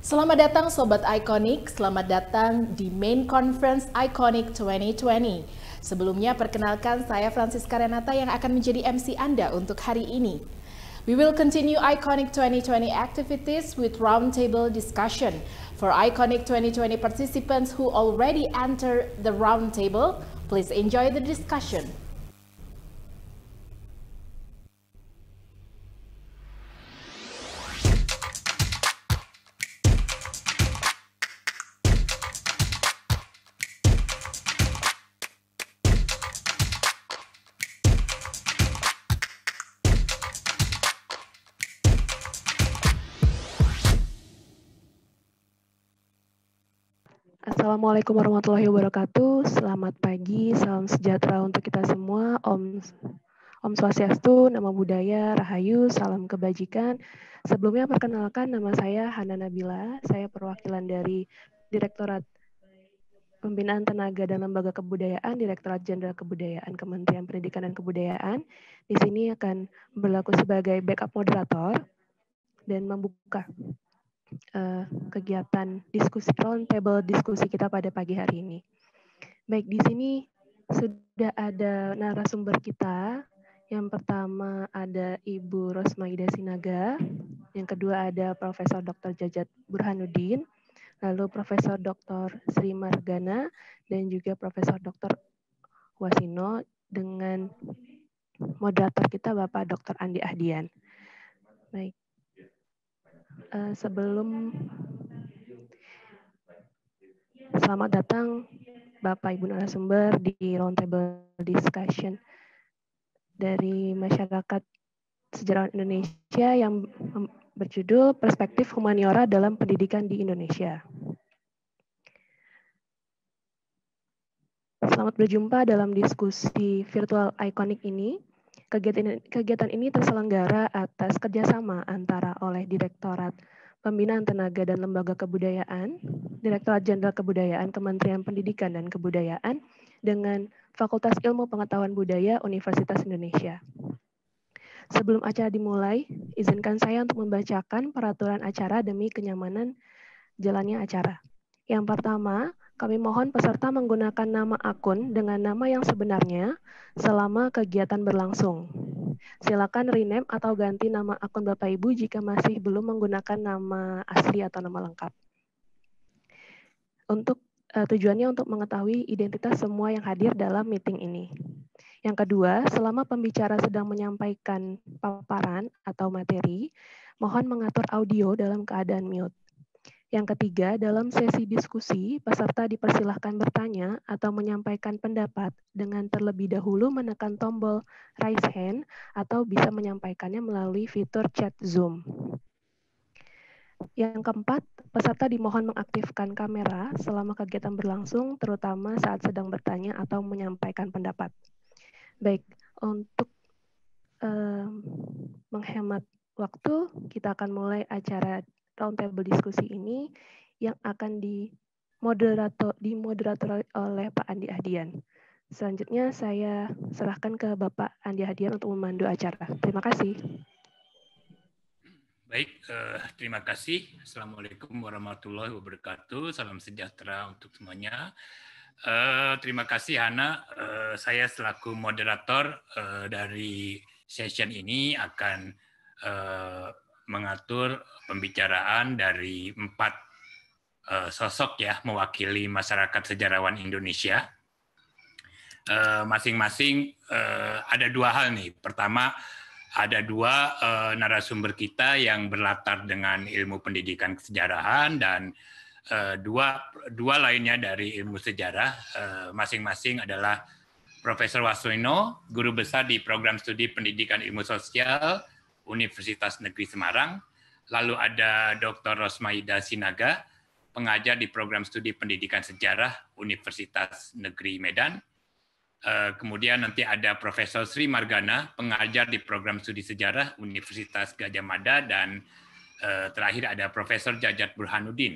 Selamat datang Sobat Iconic, selamat datang di Main Conference Iconic 2020. Sebelumnya perkenalkan saya Francisca Renata yang akan menjadi MC Anda untuk hari ini. We will continue Iconic 2020 activities with roundtable discussion. For Iconic 2020 participants who already entered the roundtable, please enjoy the discussion. Assalamualaikum warahmatullahi wabarakatuh. Selamat pagi, salam sejahtera untuk kita semua. Om Swastiastu, Namo Buddhaya, Rahayu, salam kebajikan. Sebelumnya perkenalkan, nama saya Hana Nabila. Saya perwakilan dari Direktorat Pembinaan Tenaga dan Lembaga Kebudayaan, Direktorat Jenderal Kebudayaan, Kementerian Pendidikan dan Kebudayaan. Di sini akan berlaku sebagai backup moderator dan membuka kegiatan diskusi roundtable diskusi kita pada pagi hari ini. Baik, di sini sudah ada narasumber kita. Yang pertama ada Ibu Rosmaida Sinaga, yang kedua ada Profesor Dr. Jajat Burhanuddin, lalu Profesor Dr. Sri Margana, dan juga Profesor Dr. Wasino dengan moderator kita Bapak Dr. Andi Ahdian. Baik. Selamat datang Bapak Ibu narasumber di roundtable discussion dari masyarakat sejarawan Indonesia yang berjudul Perspektif Humaniora dalam Pendidikan di Indonesia. Selamat berjumpa dalam diskusi virtual ikonik ini. Kegiatan ini terselenggara atas kerjasama antara oleh Direktorat Pembinaan Tenaga dan Lembaga Kebudayaan, Direktorat Jenderal Kebudayaan, Kementerian Pendidikan dan Kebudayaan, dengan Fakultas Ilmu Pengetahuan Budaya Universitas Indonesia. Sebelum acara dimulai, izinkan saya untuk membacakan peraturan acara demi kenyamanan jalannya acara. Yang pertama, kami mohon peserta menggunakan nama akun dengan nama yang sebenarnya selama kegiatan berlangsung. Silakan rename atau ganti nama akun Bapak Ibu jika masih belum menggunakan nama asli atau nama lengkap. Tujuannya untuk mengetahui identitas semua yang hadir dalam meeting ini. Yang kedua, selama pembicara sedang menyampaikan paparan atau materi, mohon mengatur audio dalam keadaan mute. Yang ketiga, dalam sesi diskusi, peserta dipersilahkan bertanya atau menyampaikan pendapat dengan terlebih dahulu menekan tombol raise hand atau bisa menyampaikannya melalui fitur chat Zoom. Yang keempat, peserta dimohon mengaktifkan kamera selama kegiatan berlangsung, terutama saat sedang bertanya atau menyampaikan pendapat. Baik, untuk menghemat waktu, kita akan mulai acara roundtable diskusi ini yang akan dimoderator oleh Pak Andi Ahdian. Selanjutnya saya serahkan ke Bapak Andi Ahdian untuk memandu acara. Terima kasih. Baik, terima kasih. Assalamualaikum warahmatullahi wabarakatuh. Salam sejahtera untuk semuanya. Terima kasih Hana. Saya selaku moderator dari session ini akan mengatur pembicaraan dari 4 sosok ya mewakili masyarakat sejarawan Indonesia. Masing-masing ada 2 hal nih. Pertama, ada 2 narasumber kita yang berlatar dengan ilmu pendidikan kesejarahan dan dua lainnya dari ilmu sejarah. Masing-masing adalah Profesor Wasino, guru besar di Program Studi Pendidikan Ilmu Sosial Universitas Negeri Semarang. Lalu ada Dr. Rosmaida Sinaga, pengajar di Program Studi Pendidikan Sejarah Universitas Negeri Medan. Kemudian nanti ada Profesor Sri Margana, pengajar di Program Studi Sejarah Universitas Gadjah Mada, dan terakhir ada Profesor Jajat Burhanuddin,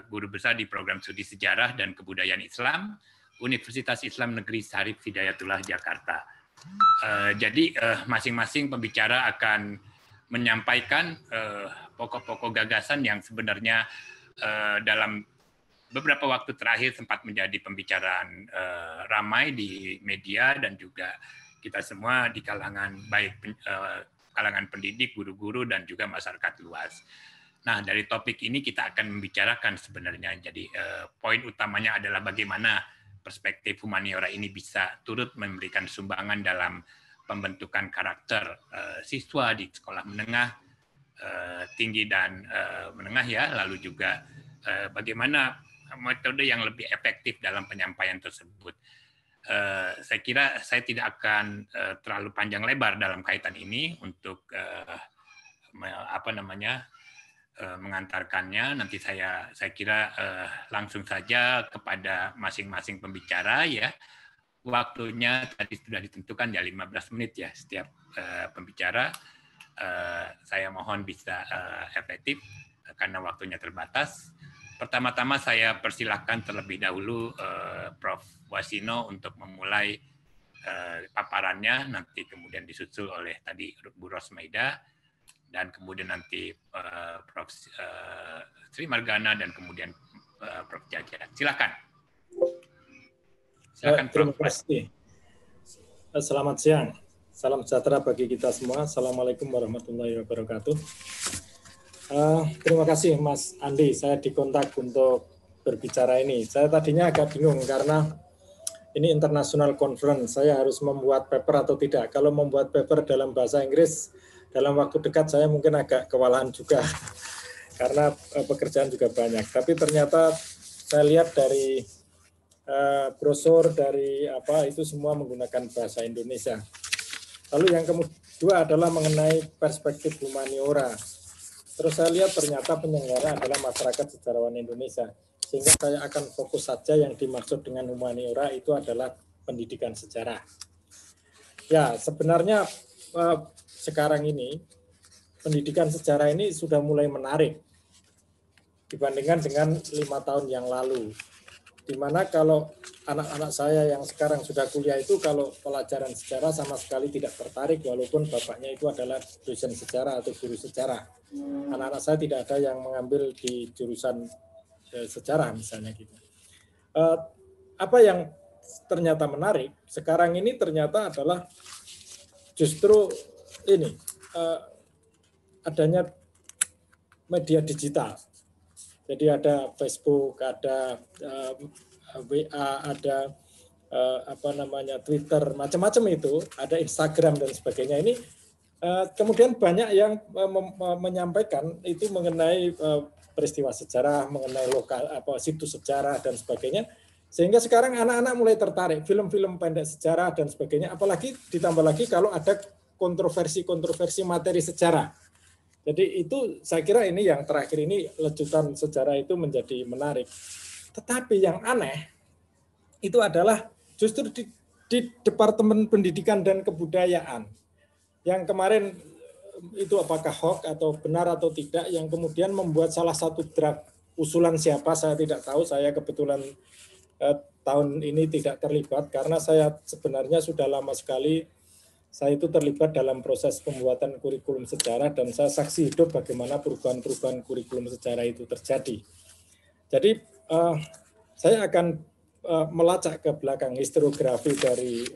guru besar di Program Studi Sejarah dan Kebudayaan Islam Universitas Islam Negeri Syarif Hidayatullah Jakarta. Jadi masing-masing pembicara akan menyampaikan pokok-pokok gagasan yang sebenarnya dalam beberapa waktu terakhir sempat menjadi pembicaraan ramai di media dan juga kita semua di kalangan baik kalangan pendidik, guru-guru dan juga masyarakat luas. Nah, dari topik ini kita akan membicarakan sebenarnya. Jadi poin utamanya adalah bagaimana perspektif humaniora ini bisa turut memberikan sumbangan dalam pembentukan karakter siswa di sekolah menengah, tinggi dan menengah ya, lalu juga bagaimana metode yang lebih efektif dalam penyampaian tersebut. Saya kira saya tidak akan terlalu panjang lebar dalam kaitan ini untuk mengantarkannya. Nanti saya kira langsung saja kepada masing-masing pembicara ya. Waktunya tadi sudah ditentukan ya 15 menit ya setiap pembicara. Saya mohon bisa efektif karena waktunya terbatas. Pertama-tama saya persilahkan terlebih dahulu Prof. Wasino untuk memulai paparannya, nanti kemudian disusul oleh tadi Bu Rosmaida, dan kemudian nanti Prof. Sri Margana, dan kemudian Prof. Jaja. Silakan. Silakan Prof. Terima kasih. Selamat siang. Salam sejahtera bagi kita semua. Assalamualaikum warahmatullahi wabarakatuh. Terima kasih Mas Andi, saya dikontak untuk berbicara ini. Saya tadinya agak bingung karena ini international conference, saya harus membuat paper atau tidak. Kalau membuat paper dalam bahasa Inggris, dalam waktu dekat saya mungkin agak kewalahan juga, karena pekerjaan juga banyak. Tapi ternyata saya lihat dari brosur, dari apa, itu semua menggunakan bahasa Indonesia. Lalu yang kedua adalah mengenai perspektif humaniora. Terus saya lihat ternyata penyelenggara adalah masyarakat sejarawan Indonesia. Sehingga saya akan fokus saja yang dimaksud dengan humaniora itu adalah pendidikan sejarah. Ya, sebenarnya sekarang ini pendidikan sejarah ini sudah mulai menarik dibandingkan dengan 5 tahun yang lalu. Di mana kalau anak-anak saya yang sekarang sudah kuliah itu kalau pelajaran sejarah sama sekali tidak tertarik walaupun bapaknya itu adalah dosen sejarah atau guru sejarah. Anak-anak saya tidak ada yang mengambil di jurusan sejarah misalnya gitu. Apa yang ternyata menarik sekarang ini ternyata adalah justru ini adanya media digital. Jadi ada Facebook, ada WA, ada Twitter, macam-macam itu, ada Instagram dan sebagainya. Ini kemudian banyak yang menyampaikan itu mengenai peristiwa sejarah, mengenai lokal situs sejarah dan sebagainya. Sehingga sekarang anak-anak mulai tertarik film-film pendek sejarah dan sebagainya. Apalagi ditambah lagi kalau ada kontroversi materi sejarah. Jadi itu saya kira ini yang terakhir ini lecutan sejarah itu menjadi menarik. Tetapi yang aneh itu adalah justru di Departemen Pendidikan dan Kebudayaan yang kemarin itu apakah hoax atau benar atau tidak yang kemudian membuat salah satu draft usulan siapa saya tidak tahu. Saya kebetulan tahun ini tidak terlibat karena saya sebenarnya sudah lama sekali saya itu terlibat dalam proses pembuatan kurikulum sejarah dan saya saksi hidup bagaimana perubahan-perubahan kurikulum sejarah itu terjadi. Jadi saya akan melacak ke belakang historiografi dari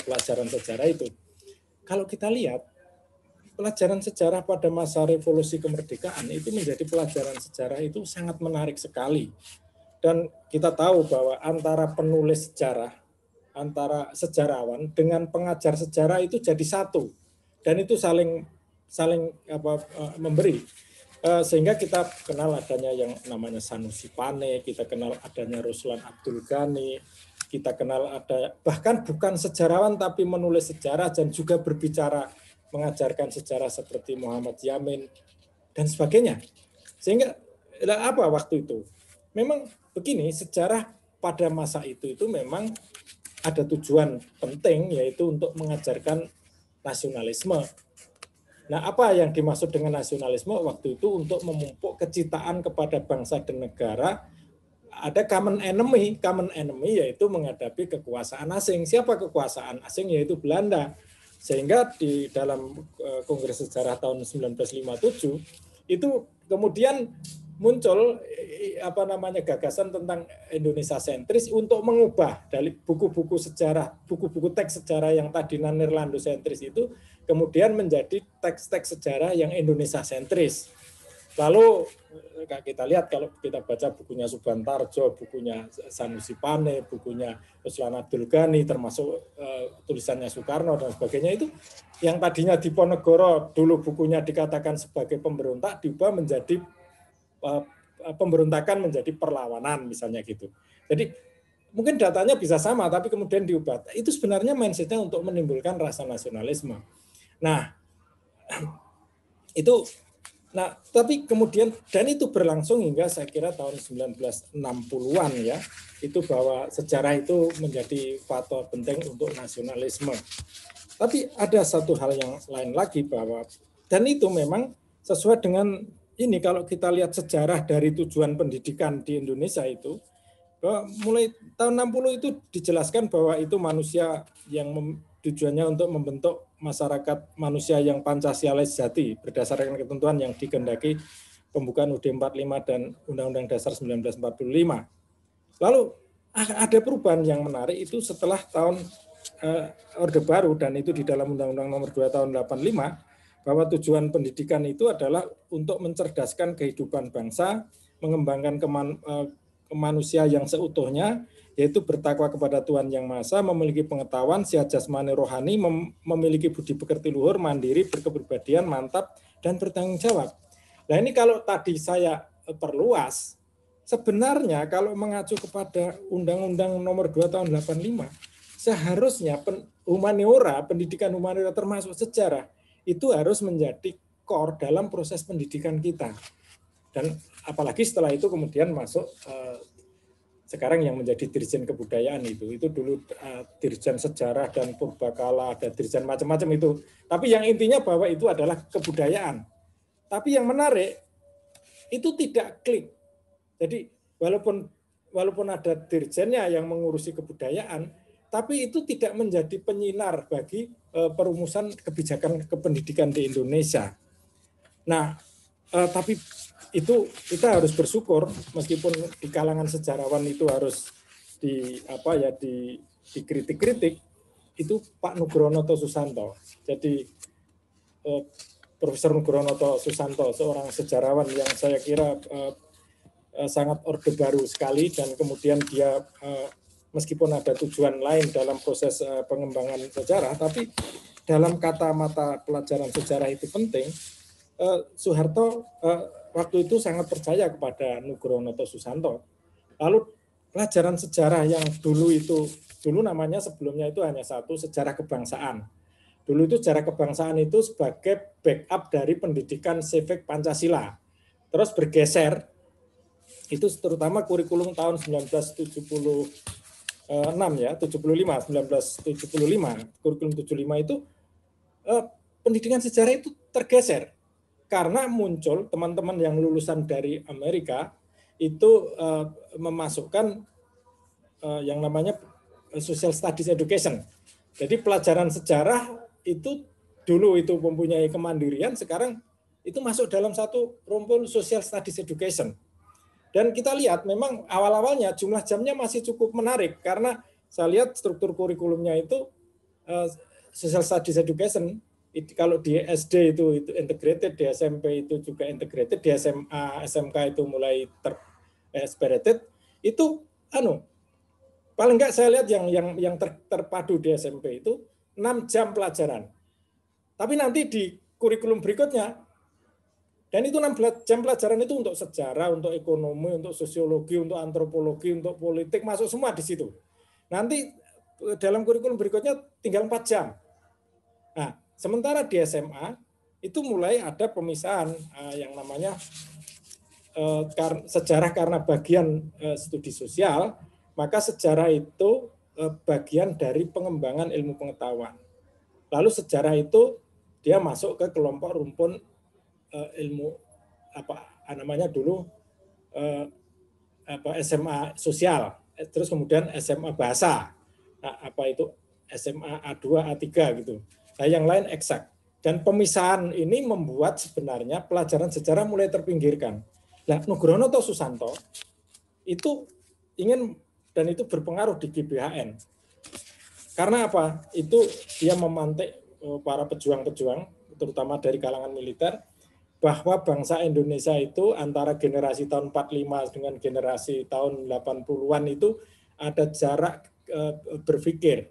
pelajaran sejarah itu. Kalau kita lihat, pelajaran sejarah pada masa revolusi kemerdekaan itu menjadi pelajaran sejarah itu sangat menarik sekali. Dan kita tahu bahwa antara penulis sejarah, antara sejarawan dengan pengajar sejarah itu jadi satu. Dan itu saling memberi. Sehingga kita kenal adanya yang namanya Sanusi Pane, kita kenal adanya Ruslan Abdul Ghani, kita kenal ada bahkan bukan sejarawan tapi menulis sejarah dan juga berbicara mengajarkan sejarah seperti Muhammad Yamin dan sebagainya. Sehingga apa waktu itu? Memang begini, sejarah pada masa itu memang ada tujuan penting yaitu untuk mengajarkan nasionalisme. Nah, apa yang dimaksud dengan nasionalisme waktu itu untuk memupuk kecintaan kepada bangsa dan negara. Ada common enemy yaitu menghadapi kekuasaan asing. Siapa kekuasaan asing? Yaitu Belanda. Sehingga di dalam Kongres Sejarah tahun 1957 itu kemudian muncul gagasan tentang Indonesia sentris untuk mengubah dari buku-buku sejarah, buku-buku teks sejarah yang tadinya Nirlando sentris itu kemudian menjadi teks-teks sejarah yang Indonesia sentris. Lalu kita lihat kalau kita baca bukunya Subantarjo, bukunya Sanusi Pane, bukunya Ruslan Abdul Ghani, termasuk tulisannya Soekarno dan sebagainya, itu yang tadinya Diponegoro dulu bukunya dikatakan sebagai pemberontak diubah menjadi pemberontakan menjadi perlawanan misalnya gitu. Jadi mungkin datanya bisa sama tapi kemudian diubah. Itu sebenarnya mindsetnya untuk menimbulkan rasa nasionalisme. Nah, tapi kemudian dan itu berlangsung hingga saya kira tahun 1960-an ya. Itu bahwa sejarah itu menjadi faktor penting untuk nasionalisme. Tapi ada satu hal yang lain lagi bahwa dan itu memang sesuai dengan ini kalau kita lihat sejarah dari tujuan pendidikan di Indonesia itu, bahwa mulai tahun 60 itu dijelaskan bahwa itu manusia yang tujuannya untuk membentuk masyarakat manusia yang Pancasialis sejati berdasarkan ketentuan yang dikehendaki pembukaan UUD 45 dan Undang-Undang Dasar 1945. Lalu ada perubahan yang menarik itu setelah tahun Orde Baru dan itu di dalam Undang-Undang Nomor 2 tahun 85. Bahwa tujuan pendidikan itu adalah untuk mencerdaskan kehidupan bangsa, mengembangkan manusia yang seutuhnya, yaitu bertakwa kepada Tuhan Yang Maha Esa, memiliki pengetahuan, sihat jasmani rohani, memiliki budi pekerti luhur, mandiri, berkepribadian, mantap, dan bertanggung jawab. Nah ini kalau tadi saya perluas, sebenarnya kalau mengacu kepada Undang-Undang Nomor 2 tahun 85, seharusnya humaniora, pendidikan humaniora termasuk sejarah, itu harus menjadi core dalam proses pendidikan kita. Dan apalagi setelah itu kemudian masuk sekarang yang menjadi Dirjen Kebudayaan itu dulu Dirjen Sejarah dan Purbakala, ada Dirjen macam-macam itu. Tapi yang intinya bahwa itu adalah kebudayaan. Tapi yang menarik, itu tidak klik. Jadi walaupun ada dirjennya yang mengurusi kebudayaan, tapi itu tidak menjadi penyinar bagi perumusan kebijakan kependidikan di Indonesia. Nah, tapi itu kita harus bersyukur meskipun di kalangan sejarawan itu harus dikritik-kritik, itu Pak Nugroho Susanto. Jadi Profesor Nugroho Susanto seorang sejarawan yang saya kira sangat orde baru sekali dan kemudian dia meskipun ada tujuan lain dalam proses pengembangan sejarah, tapi dalam kata-mata pelajaran sejarah itu penting, Soeharto waktu itu sangat percaya kepada Nugroho Susanto. Lalu pelajaran sejarah yang dulu namanya sebelumnya itu hanya satu, sejarah kebangsaan. Dulu itu sejarah kebangsaan itu sebagai backup dari pendidikan civic Pancasila. Terus bergeser, itu terutama kurikulum tahun 1975, kurikulum 75 itu pendidikan sejarah itu tergeser karena muncul teman-teman yang lulusan dari Amerika itu memasukkan yang namanya social studies education. Jadi pelajaran sejarah itu dulu itu mempunyai kemandirian, sekarang itu masuk dalam satu rumpun social studies education. Dan kita lihat memang awal-awalnya jumlah jamnya masih cukup menarik karena saya lihat struktur kurikulumnya itu social studies education kalau di SD itu integrated, di SMP itu juga integrated, di SMA, SMK itu mulai separated. Itu paling enggak saya lihat yang terpadu di SMP itu 6 jam pelajaran. Tapi nanti di kurikulum berikutnya dan itu 6 jam pelajaran itu untuk sejarah, untuk ekonomi, untuk sosiologi, untuk antropologi, untuk politik, masuk semua di situ. Nanti dalam kurikulum berikutnya tinggal 4 jam. Nah, sementara di SMA itu mulai ada pemisahan yang namanya sejarah karena bagian studi sosial, maka sejarah itu bagian dari pengembangan ilmu pengetahuan. Lalu sejarah itu dia masuk ke kelompok rumpun ilmu dulu SMA sosial, terus kemudian SMA bahasa, itu SMA A2 A3 gitu. Nah, yang lain eksak. Dan pemisahan ini membuat sebenarnya pelajaran sejarah mulai terpinggirkan. Nah, Nugroho atau Susanto itu ingin, dan itu berpengaruh di GBHN. Karena apa? Itu dia memantik para pejuang-pejuang, terutama dari kalangan militer, bahwa bangsa Indonesia itu antara generasi tahun 45 dengan generasi tahun 80-an itu ada jarak berpikir.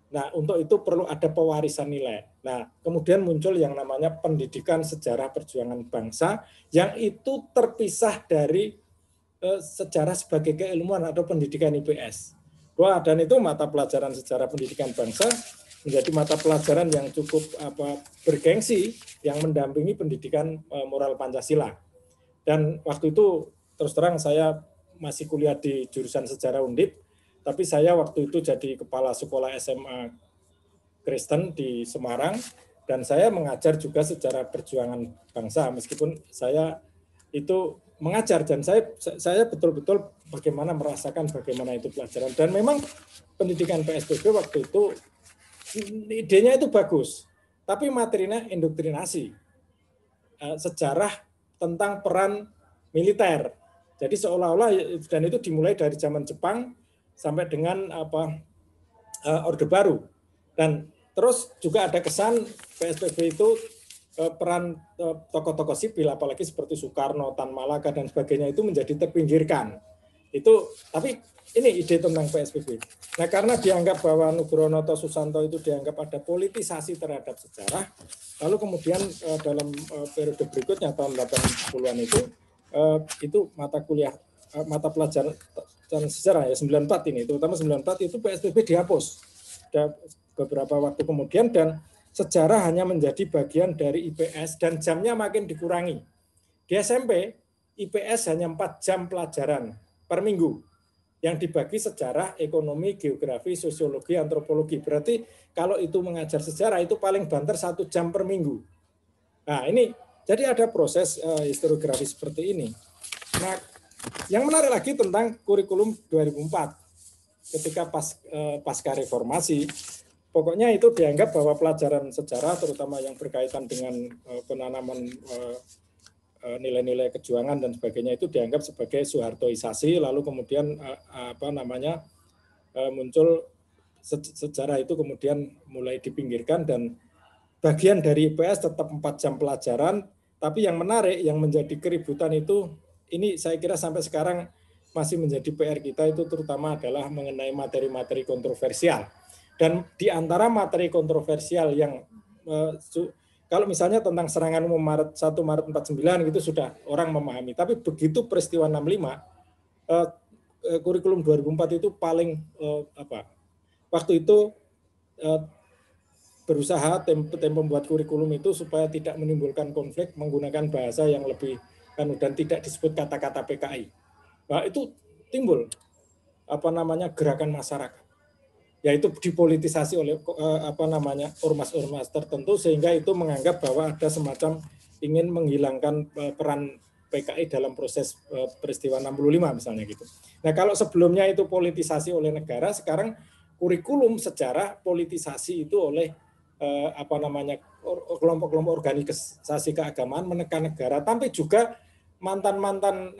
Nah, untuk itu perlu ada pewarisan nilai. Nah, kemudian muncul yang namanya pendidikan sejarah perjuangan bangsa yang itu terpisah dari sejarah sebagai keilmuan atau pendidikan IPS. Wah, dan itu mata pelajaran sejarah pendidikan bangsa menjadi mata pelajaran yang cukup bergengsi yang mendampingi pendidikan moral Pancasila. Dan waktu itu terus terang saya masih kuliah di jurusan sejarah Undip, tapi saya waktu itu jadi kepala sekolah SMA Kristen di Semarang, dan saya mengajar juga sejarah perjuangan bangsa, meskipun saya itu mengajar, dan saya betul-betul bagaimana merasakan bagaimana itu pelajaran. Dan memang pendidikan PSBB waktu itu idenya itu bagus, tapi materinya indoktrinasi, sejarah tentang peran militer. Jadi seolah-olah, dan itu dimulai dari zaman Jepang sampai dengan Orde Baru. Dan terus juga ada kesan PSBB itu peran tokoh-tokoh sipil, apalagi seperti Soekarno, Tan Malaka dan sebagainya itu menjadi terpinggirkan. Itu, tapi ini ide tentang PSBB. Nah, karena dianggap bahwa Nugroho atau Susanto itu dianggap ada politisasi terhadap sejarah, lalu kemudian dalam periode berikutnya tahun 80-an itu mata kuliah, mata pelajaran sejarah ya 94 ini, terutama 94 itu PSBB dihapus. Ada beberapa waktu kemudian, dan sejarah hanya menjadi bagian dari IPS dan jamnya makin dikurangi. Di SMP, IPS hanya 4 jam pelajaran per minggu yang dibagi sejarah, ekonomi, geografi, sosiologi, antropologi. Berarti kalau itu mengajar sejarah itu paling banter 1 jam per minggu. Nah, ini jadi ada proses historiografi seperti ini. Nah, yang menarik lagi tentang kurikulum 2004 ketika pasca reformasi, pokoknya itu dianggap bahwa pelajaran sejarah terutama yang berkaitan dengan penanaman nilai-nilai kejuangan dan sebagainya itu dianggap sebagai Soehartoisasi, lalu kemudian muncul sejarah itu kemudian mulai dipinggirkan dan bagian dari IPS tetap 4 jam pelajaran. Tapi yang menarik, yang menjadi keributan itu, ini saya kira sampai sekarang masih menjadi PR kita, itu terutama adalah mengenai materi-materi kontroversial. Dan di antara materi kontroversial yang kalau misalnya tentang serangan umum 1 Maret 49 itu sudah orang memahami. Tapi begitu peristiwa 65, kurikulum 2004 itu paling waktu itu berusaha tim pembuat kurikulum itu supaya tidak menimbulkan konflik menggunakan bahasa yang lebih dan tidak disebut kata-kata PKI. Nah, itu timbul gerakan masyarakat, yaitu dipolitisasi oleh ormas-ormas tertentu, sehingga itu menganggap bahwa ada semacam ingin menghilangkan peran PKI dalam proses peristiwa 65 misalnya gitu. Nah, kalau sebelumnya itu politisasi oleh negara, sekarang kurikulum sejarah politisasi itu oleh kelompok-kelompok organisasi keagamaan menekan negara, tapi juga mantan-mantan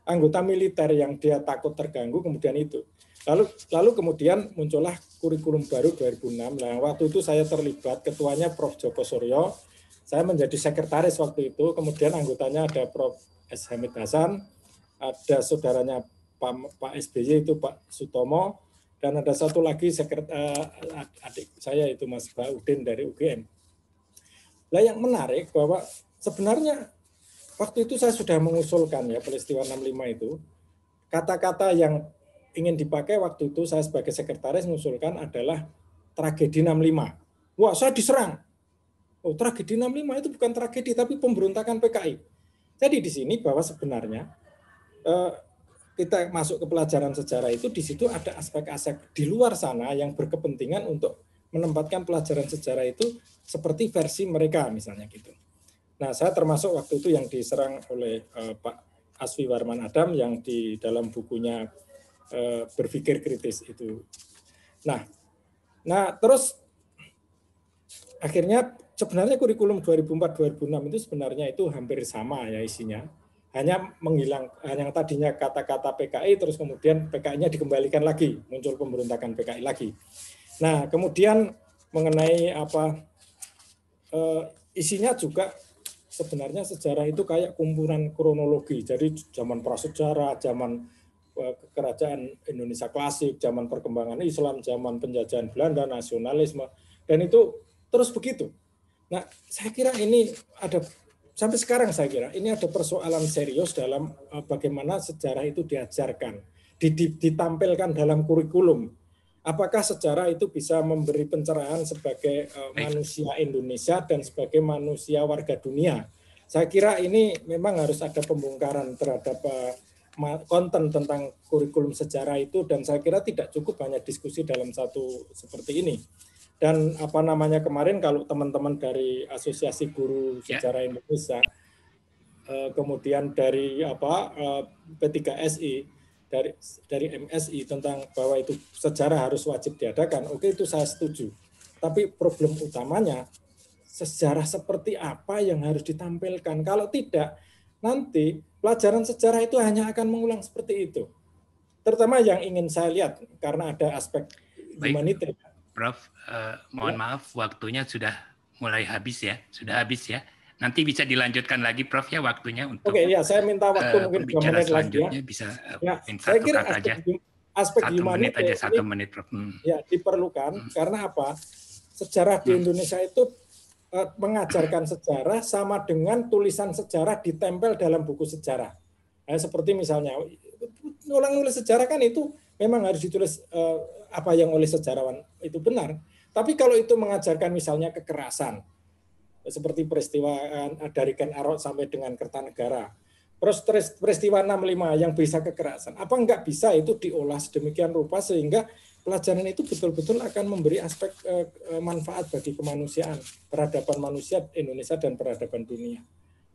anggota militer yang dia takut terganggu, kemudian itu. Lalu kemudian muncullah kurikulum baru 2006. Nah, waktu itu saya terlibat, ketuanya Prof. Joko Suryo, saya menjadi sekretaris waktu itu, kemudian anggotanya ada Prof. S. Hamid Hasan, ada saudaranya Pak SBY itu Pak Sutomo, dan ada satu lagi adik saya itu Mas Baudin dari UGM. Nah, yang menarik bahwa sebenarnya waktu itu saya sudah mengusulkan ya peristiwa 65 itu, kata-kata yang ingin dipakai waktu itu saya sebagai sekretaris mengusulkan adalah tragedi 65. Wah, saya diserang. Oh, tragedi 65 itu bukan tragedi tapi pemberontakan PKI. Jadi di sini bahwa sebenarnya kita masuk ke pelajaran sejarah itu, di situ ada aspek-aspek di luar sana yang berkepentingan untuk menempatkan pelajaran sejarah itu seperti versi mereka misalnya gitu. Nah, saya termasuk waktu itu yang diserang oleh Pak Asfi Warman Adam yang di dalam bukunya Berpikir Kritis itu. Nah terus akhirnya sebenarnya kurikulum 2004-2006 itu sebenarnya itu hampir sama ya isinya. Hanya yang tadinya kata-kata PKI terus kemudian PKI-nya dikembalikan lagi, muncul pemberontakan PKI lagi. Nah, kemudian mengenai isinya juga sebenarnya sejarah itu kayak kumpulan kronologi. Jadi zaman prasejarah, zaman kerajaan Indonesia klasik, zaman perkembangan Islam, zaman penjajahan Belanda, nasionalisme, dan itu terus begitu. Nah, saya kira ini ada sampai sekarang saya kira ini ada persoalan serius dalam bagaimana sejarah itu diajarkan, ditampilkan dalam kurikulum. Apakah sejarah itu bisa memberi pencerahan sebagai manusia Indonesia dan sebagai manusia warga dunia? Saya kira ini memang harus ada pembongkaran terhadap konten tentang kurikulum sejarah itu, dan saya kira tidak cukup hanya diskusi dalam satu seperti ini. Dan kemarin kalau teman-teman dari Asosiasi Guru Sejarah Indonesia, kemudian dari P3SI, dari MSI tentang bahwa itu sejarah harus wajib diadakan, oke, itu saya setuju. Tapi problem utamanya sejarah seperti apa yang harus ditampilkan. Kalau tidak, nanti pelajaran sejarah itu hanya akan mengulang seperti itu. Terutama yang ingin saya lihat karena ada aspek humaniter. Prof, mohon maaf waktunya sudah mulai habis ya, Nanti bisa dilanjutkan lagi Prof ya waktunya untuk. Oke, ya saya minta waktu mungkin 2 menit selanjutnya lagi ya. Bisa Saya kira aspek 1 menit aja, 1 menit Prof. Ya diperlukan karena apa? Sejarah di Indonesia itu mengajarkan sejarah sama dengan tulisan sejarah ditempel dalam buku sejarah. Nah, seperti misalnya orang nulis sejarah kan itu memang harus ditulis apa yang oleh sejarawan itu benar. Tapi kalau itu mengajarkan misalnya kekerasan, seperti peristiwa dari Ken Arok sampai dengan Kertanegara, terus peristiwa 65 yang bisa kekerasan, apa enggak bisa itu diolah sedemikian rupa sehingga pelajaran itu betul-betul akan memberi aspek manfaat bagi kemanusiaan, peradaban manusia Indonesia dan peradaban dunia.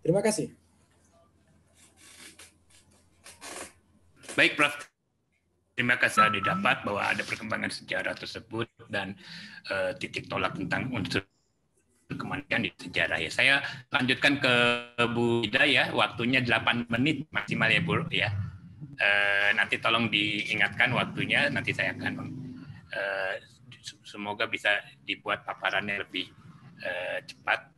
Terima kasih. Baik, Prof. Terima kasih sudah didapat bahwa ada perkembangan sejarah tersebut dan titik tolak tentang unsur kemanusiaan di sejarah ya. Saya lanjutkan ke Bu Ida ya, waktunya 8 menit maksimal ya Bu ya. Nanti tolong diingatkan waktunya, nanti saya akan semoga bisa dibuat paparannya lebih cepat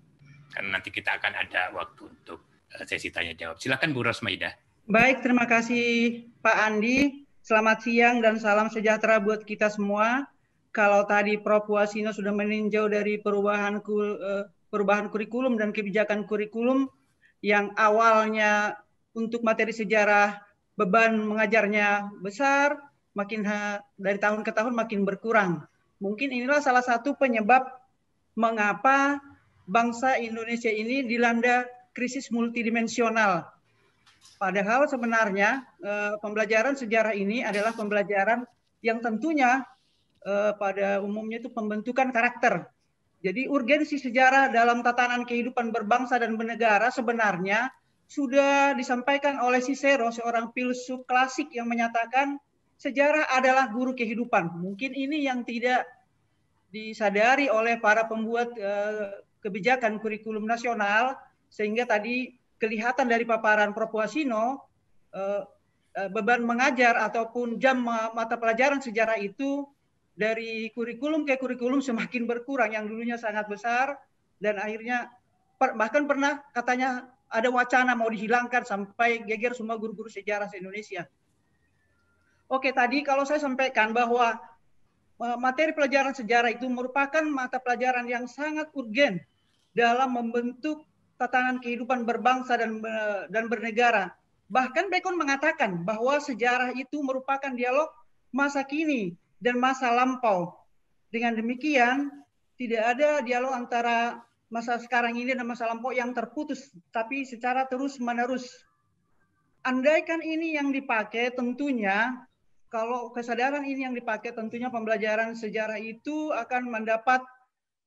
karena nanti kita akan ada waktu untuk sesi tanya jawab. Silakan Bu Rosmaida. Baik, terima kasih Pak Andi. Selamat siang dan salam sejahtera buat kita semua. Kalau tadi Prof. Wasino sudah meninjau dari perubahan kurikulum dan kebijakan kurikulum yang awalnya untuk materi sejarah beban mengajarnya besar, makin dari tahun ke tahun makin berkurang. Mungkin inilah salah satu penyebab mengapa bangsa Indonesia ini dilanda krisis multidimensional. Padahal sebenarnya pembelajaran sejarah ini adalah pembelajaran yang tentunya pada umumnya itu pembentukan karakter. Jadi urgensi sejarah dalam tatanan kehidupan berbangsa dan bernegara sebenarnya sudah disampaikan oleh Cicero, seorang filsuf klasik yang menyatakan sejarah adalah guru kehidupan. Mungkin ini yang tidak disadari oleh para pembuat kebijakan kurikulum nasional, sehingga tadi kelihatan dari paparan Prof. Wasino, beban mengajar ataupun jam mata pelajaran sejarah itu dari kurikulum ke kurikulum semakin berkurang, yang dulunya sangat besar, dan akhirnya bahkan pernah katanya ada wacana mau dihilangkan sampai geger semua guru-guru sejarah se-Indonesia. Oke, tadi kalau saya sampaikan bahwa materi pelajaran sejarah itu merupakan mata pelajaran yang sangat urgen dalam membentuk tatanan kehidupan berbangsa dan bernegara. Bahkan Bacon mengatakan bahwa sejarah itu merupakan dialog masa kini dan masa lampau. Dengan demikian, tidak ada dialog antara masa sekarang ini dan masa lampau yang terputus, tapi secara terus-menerus. Andaikan ini yang dipakai, tentunya kalau kesadaran ini yang dipakai, tentunya pembelajaran sejarah itu akan mendapat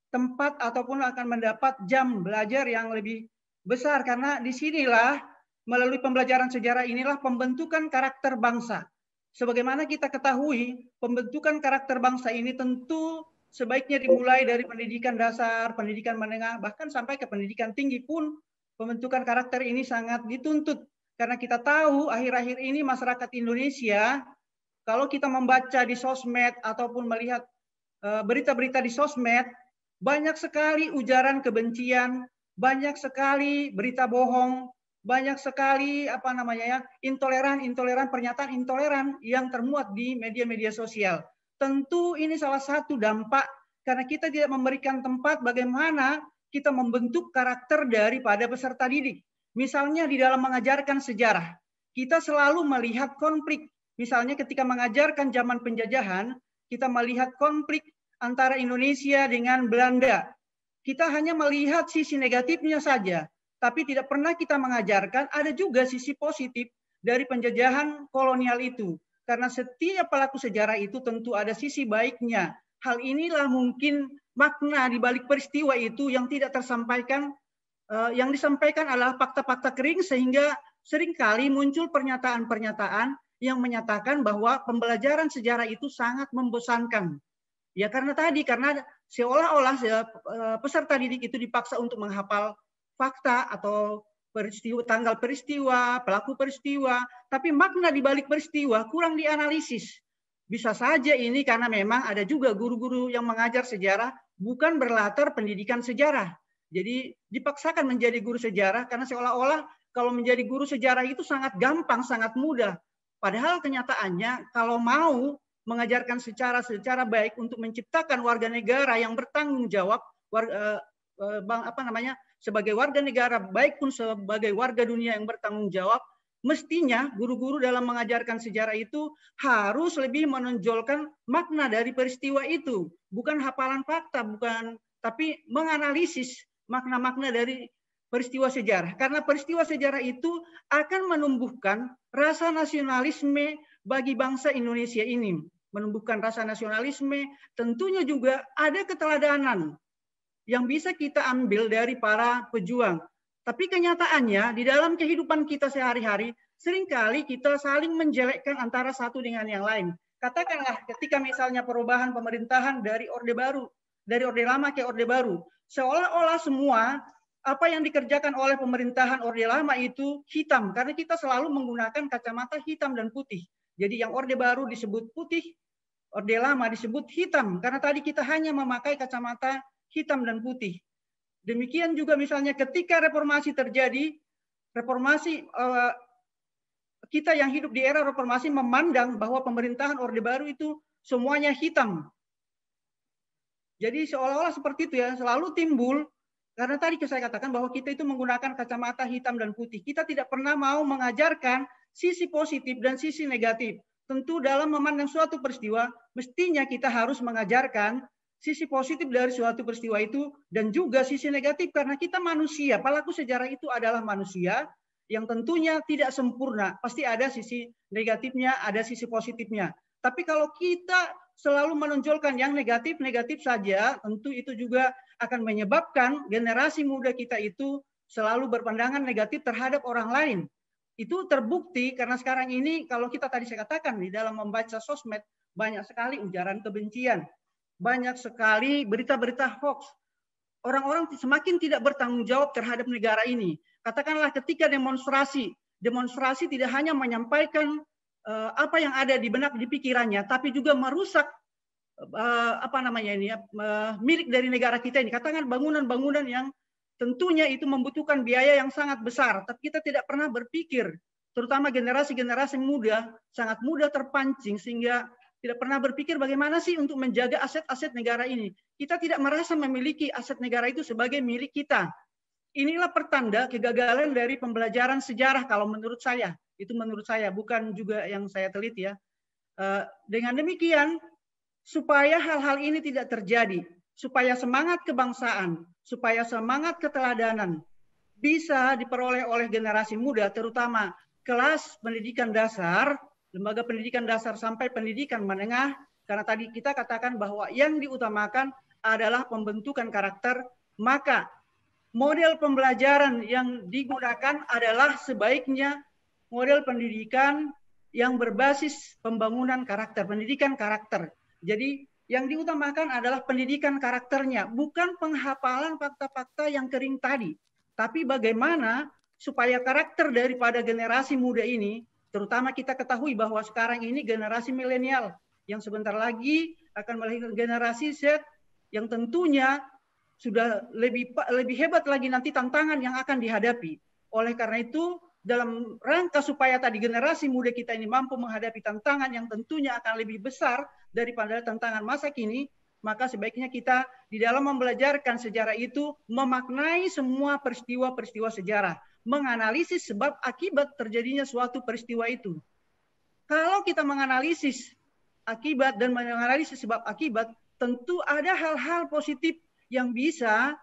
tempat ataupun akan mendapat jam belajar yang lebih besar, karena disinilah melalui pembelajaran sejarah inilah pembentukan karakter bangsa. Sebagaimana kita ketahui, pembentukan karakter bangsa ini tentu sebaiknya dimulai dari pendidikan dasar, pendidikan menengah, bahkan sampai ke pendidikan tinggi pun pembentukan karakter ini sangat dituntut. Karena kita tahu akhir-akhir ini masyarakat Indonesia, kalau kita membaca di sosmed ataupun melihat berita-berita di sosmed, banyak sekali ujaran kebencian, banyak sekali berita bohong, banyak sekali intoleran pernyataan intoleran yang termuat di media-media sosial. Tentu ini salah satu dampak karena kita tidak memberikan tempat bagaimana kita membentuk karakter daripada peserta didik. Misalnya di dalam mengajarkan sejarah, kita selalu melihat konflik. Misalnya ketika mengajarkan zaman penjajahan, kita melihat konflik antara Indonesia dengan Belanda. Kita hanya melihat sisi negatifnya saja, tapi tidak pernah kita mengajarkan ada juga sisi positif dari penjajahan kolonial itu. Karena setiap pelaku sejarah itu tentu ada sisi baiknya. Hal inilah mungkin makna di balik peristiwa itu yang tidak tersampaikan. Yang disampaikan adalah fakta-fakta kering sehingga seringkali muncul pernyataan-pernyataan yang menyatakan bahwa pembelajaran sejarah itu sangat membosankan. Ya karena seolah-olah peserta didik itu dipaksa untuk menghafal fakta atau tanggal peristiwa, pelaku peristiwa, tapi makna di balik peristiwa kurang dianalisis. Bisa saja ini karena memang ada juga guru-guru yang mengajar sejarah bukan berlatar pendidikan sejarah. Jadi dipaksakan menjadi guru sejarah karena seolah-olah kalau menjadi guru sejarah itu sangat gampang, sangat mudah. Padahal kenyataannya kalau mau mengajarkan secara baik untuk menciptakan warga negara yang bertanggung jawab, sebagai warga negara baik pun sebagai warga dunia yang bertanggung jawab, mestinya guru-guru dalam mengajarkan sejarah itu harus lebih menonjolkan makna dari peristiwa itu, bukan hafalan fakta, tapi menganalisis makna-makna dari peristiwa sejarah. Karena peristiwa sejarah itu akan menumbuhkan rasa nasionalisme bagi bangsa Indonesia ini. Menumbuhkan rasa nasionalisme, tentunya juga ada keteladanan yang bisa kita ambil dari para pejuang. Tapi kenyataannya di dalam kehidupan kita sehari-hari, seringkali kita saling menjelekkan antara satu dengan yang lain. Katakanlah ketika misalnya perubahan pemerintahan dari Orde Baru, dari Orde Lama ke Orde Baru, seolah-olah semua apa yang dikerjakan oleh pemerintahan Orde Lama itu hitam, karena kita selalu menggunakan kacamata hitam dan putih. Jadi yang Orde Baru disebut putih, Orde Lama disebut hitam, karena tadi kita hanya memakai kacamata hitam dan putih. Demikian juga misalnya ketika reformasi terjadi, kita yang hidup di era reformasi memandang bahwa pemerintahan Orde Baru itu semuanya hitam. Jadi seolah-olah seperti itu ya, selalu timbul. Karena tadi saya katakan bahwa kita itu menggunakan kacamata hitam dan putih. Kita tidak pernah mau mengajarkan sisi positif dan sisi negatif. Tentu dalam memandang suatu peristiwa, mestinya kita harus mengajarkan sisi positif dari suatu peristiwa itu dan juga sisi negatif karena kita manusia. Pelaku sejarah itu adalah manusia yang tentunya tidak sempurna. Pasti ada sisi negatifnya, ada sisi positifnya. Tapi kalau kita selalu menonjolkan yang negatif-negatif saja, tentu itu juga akan menyebabkan generasi muda kita itu selalu berpandangan negatif terhadap orang lain. Itu terbukti karena sekarang ini kalau kita tadi saya katakan di dalam membaca sosmed banyak sekali ujaran kebencian, banyak sekali berita-berita hoax. Orang-orang semakin tidak bertanggung jawab terhadap negara ini. Katakanlah ketika demonstrasi tidak hanya menyampaikan apa yang ada di benak di pikirannya, tapi juga merusak milik dari negara kita ini. Katakan bangunan-bangunan yang tentunya itu membutuhkan biaya yang sangat besar, tapi kita tidak pernah berpikir, terutama generasi-generasi muda, sangat mudah terpancing sehingga tidak pernah berpikir bagaimana sih untuk menjaga aset-aset negara ini. Kita tidak merasa memiliki aset negara itu sebagai milik kita. Inilah pertanda kegagalan dari pembelajaran sejarah kalau menurut saya. Itu menurut saya, bukan juga yang saya teliti ya. Dengan demikian, supaya hal-hal ini tidak terjadi, supaya semangat kebangsaan, supaya semangat keteladanan bisa diperoleh oleh generasi muda, terutama kelas pendidikan dasar, lembaga pendidikan dasar sampai pendidikan menengah, karena tadi kita katakan bahwa yang diutamakan adalah pembentukan karakter, maka model pembelajaran yang digunakan adalah sebaiknya model pendidikan yang berbasis pembangunan karakter, pendidikan karakter. Jadi Yang diutamakan adalah pendidikan karakternya, bukan penghafalan fakta-fakta yang kering tadi. Tapi bagaimana supaya karakter daripada generasi muda ini, terutama kita ketahui bahwa sekarang ini generasi milenial, yang sebentar lagi akan melahirkan generasi Z, yang tentunya sudah lebih hebat lagi nanti tantangan yang akan dihadapi. Oleh karena itu, dalam rangka supaya tadi generasi muda kita ini mampu menghadapi tantangan yang tentunya akan lebih besar daripada tantangan masa kini, maka sebaiknya kita di dalam membelajarkan sejarah itu memaknai semua peristiwa-peristiwa sejarah, menganalisis sebab akibat terjadinya suatu peristiwa itu. Kalau kita menganalisis akibat dan menganalisis sebab akibat, tentu ada hal-hal positif yang bisa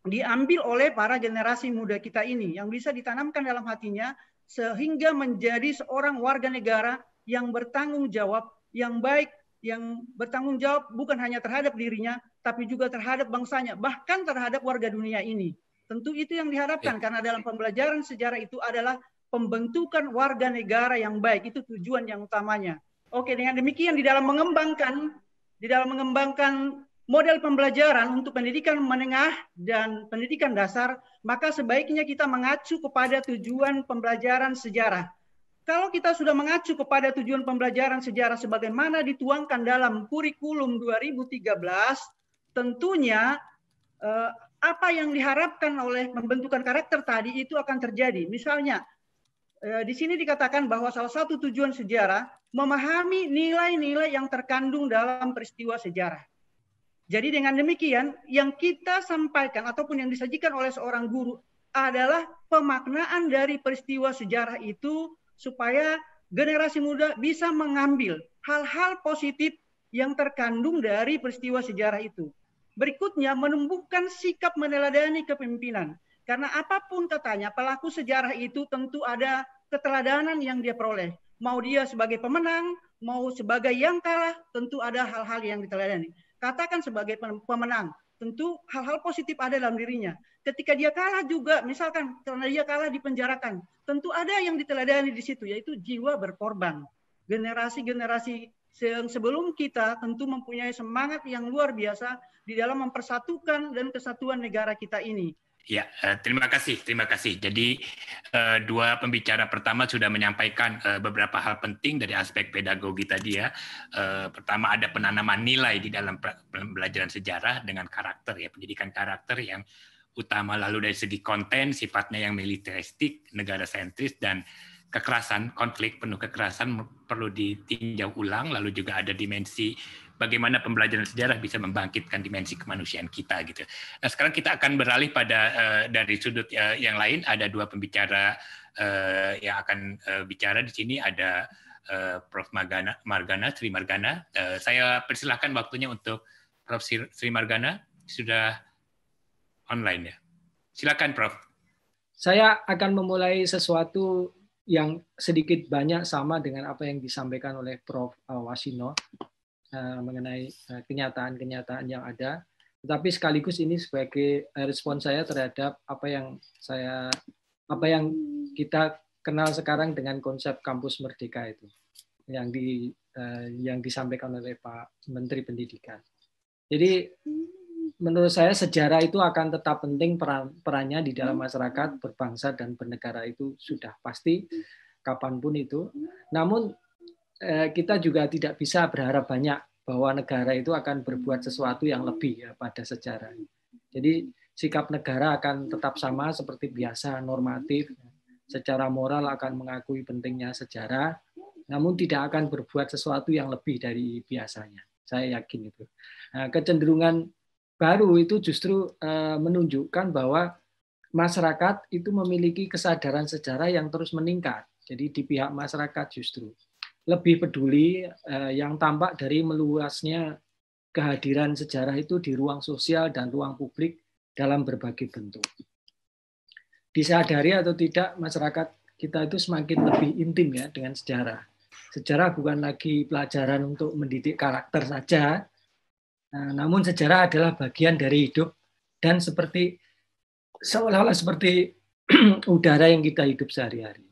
diambil oleh para generasi muda kita ini, yang bisa ditanamkan dalam hatinya sehingga menjadi seorang warga negara yang bertanggung jawab, yang baik, yang bertanggung jawab bukan hanya terhadap dirinya, tapi juga terhadap bangsanya, bahkan terhadap warga dunia ini. Tentu itu yang diharapkan, karena dalam pembelajaran sejarah itu adalah pembentukan warga negara yang baik, itu tujuan yang utamanya. Oke, dengan demikian di dalam mengembangkan model pembelajaran untuk pendidikan menengah dan pendidikan dasar, maka sebaiknya kita mengacu kepada tujuan pembelajaran sejarah. Kalau kita sudah mengacu kepada tujuan pembelajaran sejarah sebagaimana dituangkan dalam kurikulum 2013, tentunya apa yang diharapkan oleh pembentukan karakter tadi itu akan terjadi. Misalnya, di sini dikatakan bahwa salah satu tujuan sejarah memahami nilai-nilai yang terkandung dalam peristiwa sejarah. Jadi dengan demikian, yang kita sampaikan ataupun yang disajikan oleh seorang guru adalah pemaknaan dari peristiwa sejarah itu supaya generasi muda bisa mengambil hal-hal positif yang terkandung dari peristiwa sejarah itu. Berikutnya, menumbuhkan sikap meneladani kepemimpinan. Karena apapun katanya, pelaku sejarah itu tentu ada keteladanan yang dia peroleh. Mau dia sebagai pemenang, mau sebagai yang kalah, tentu ada hal-hal yang diteladani. Katakan sebagai pemenang, tentu hal-hal positif ada dalam dirinya. Ketika dia kalah juga, misalkan karena dia kalah dipenjarakan, tentu ada yang diteladani di situ, yaitu jiwa berkorban. Generasi-generasi yang sebelum kita tentu mempunyai semangat yang luar biasa di dalam mempersatukan dan kesatuan negara kita ini. Ya, terima kasih. Jadi dua pembicara pertama sudah menyampaikan beberapa hal penting dari aspek pedagogi tadi ya. Pertama ada penanaman nilai di dalam pembelajaran sejarah dengan karakter ya, pendidikan karakter yang utama, lalu dari segi konten sifatnya yang militeristik, negara sentris dan kekerasan, konflik penuh kekerasan perlu ditinjau ulang, lalu juga ada dimensi bagaimana pembelajaran sejarah bisa membangkitkan dimensi kemanusiaan kita gitu. Nah, sekarang kita akan beralih pada dari sudut yang lain. Ada dua pembicara yang akan bicara di sini. Ada Prof. Sri Margana. Saya persilahkan waktunya untuk Prof. Sri Margana. Sudah online ya. Silakan Prof. Saya akan memulai sesuatu yang sedikit banyak sama dengan apa yang disampaikan oleh Prof. Wasino. Mengenai kenyataan-kenyataan yang ada, tetapi sekaligus ini sebagai respon saya terhadap apa yang kita kenal sekarang dengan konsep kampus merdeka itu, yang disampaikan oleh Pak Menteri Pendidikan. Jadi menurut saya sejarah itu akan tetap penting perannya di dalam masyarakat berbangsa dan bernegara, itu sudah pasti kapanpun itu. Namun kita juga tidak bisa berharap banyak bahwa negara itu akan berbuat sesuatu yang lebih ya pada sejarah. Jadi sikap negara akan tetap sama seperti biasa, normatif, secara moral akan mengakui pentingnya sejarah, namun tidak akan berbuat sesuatu yang lebih dari biasanya. Saya yakin itu. Nah, kecenderungan baru itu justru menunjukkan bahwa masyarakat itu memiliki kesadaran sejarah yang terus meningkat. Jadi di pihak masyarakat justru lebih peduli, yang tampak dari meluasnya kehadiran sejarah itu di ruang sosial dan ruang publik dalam berbagai bentuk. Disadari atau tidak, masyarakat kita itu semakin lebih intim ya dengan sejarah. Sejarah bukan lagi pelajaran untuk mendidik karakter saja, namun sejarah adalah bagian dari hidup dan seolah-olah seperti udara yang kita hidup sehari-hari.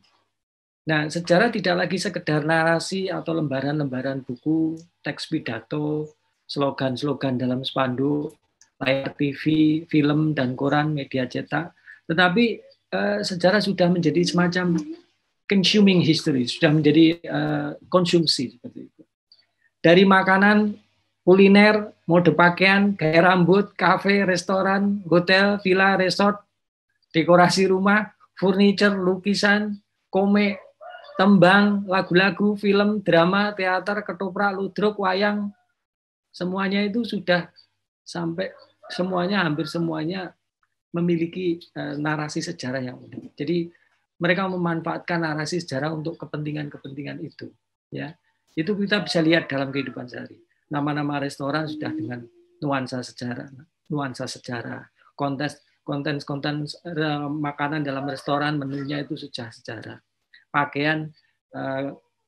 Nah, sejarah tidak lagi sekedar narasi atau lembaran-lembaran buku, teks pidato, slogan-slogan dalam spanduk, layar TV, film, dan koran, media cetak. Tetapi sejarah sudah menjadi semacam consuming history, sudah menjadi konsumsi seperti itu. Dari makanan, kuliner, mode pakaian, gaya rambut, kafe, restoran, hotel, villa, resort, dekorasi rumah, furniture, lukisan, komik, tembang, lagu-lagu, film, drama, teater, ketoprak, ludruk, wayang, semuanya itu sudah sampai semuanya, hampir semuanya memiliki narasi sejarah yang unik. Jadi mereka memanfaatkan narasi sejarah untuk kepentingan-kepentingan itu. Ya, itu kita bisa lihat dalam kehidupan sehari. Nama-nama restoran sudah dengan nuansa sejarah, konten makanan dalam restoran, menunya itu sudah sejarah. Pakaian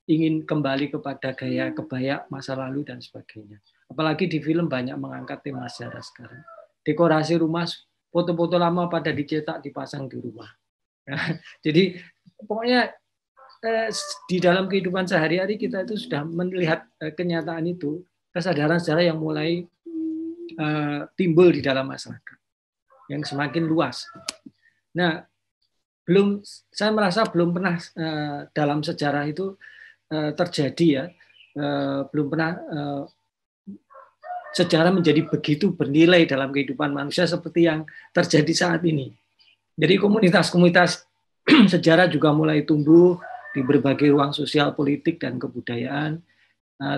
ingin kembali kepada gaya kebaya masa lalu dan sebagainya. Apalagi di film banyak mengangkat tema sejarah sekarang. Dekorasi rumah, foto-foto lama pada dicetak dipasang di rumah. Jadi pokoknya di dalam kehidupan sehari-hari kita itu sudah melihat kenyataan itu, kesadaran sejarah yang mulai timbul di dalam masyarakat yang semakin luas. Nah, saya merasa belum pernah dalam sejarah itu terjadi ya, belum pernah sejarah menjadi begitu bernilai dalam kehidupan manusia seperti yang terjadi saat ini. Jadi komunitas-komunitas sejarah juga mulai tumbuh di berbagai ruang sosial, politik, dan kebudayaan.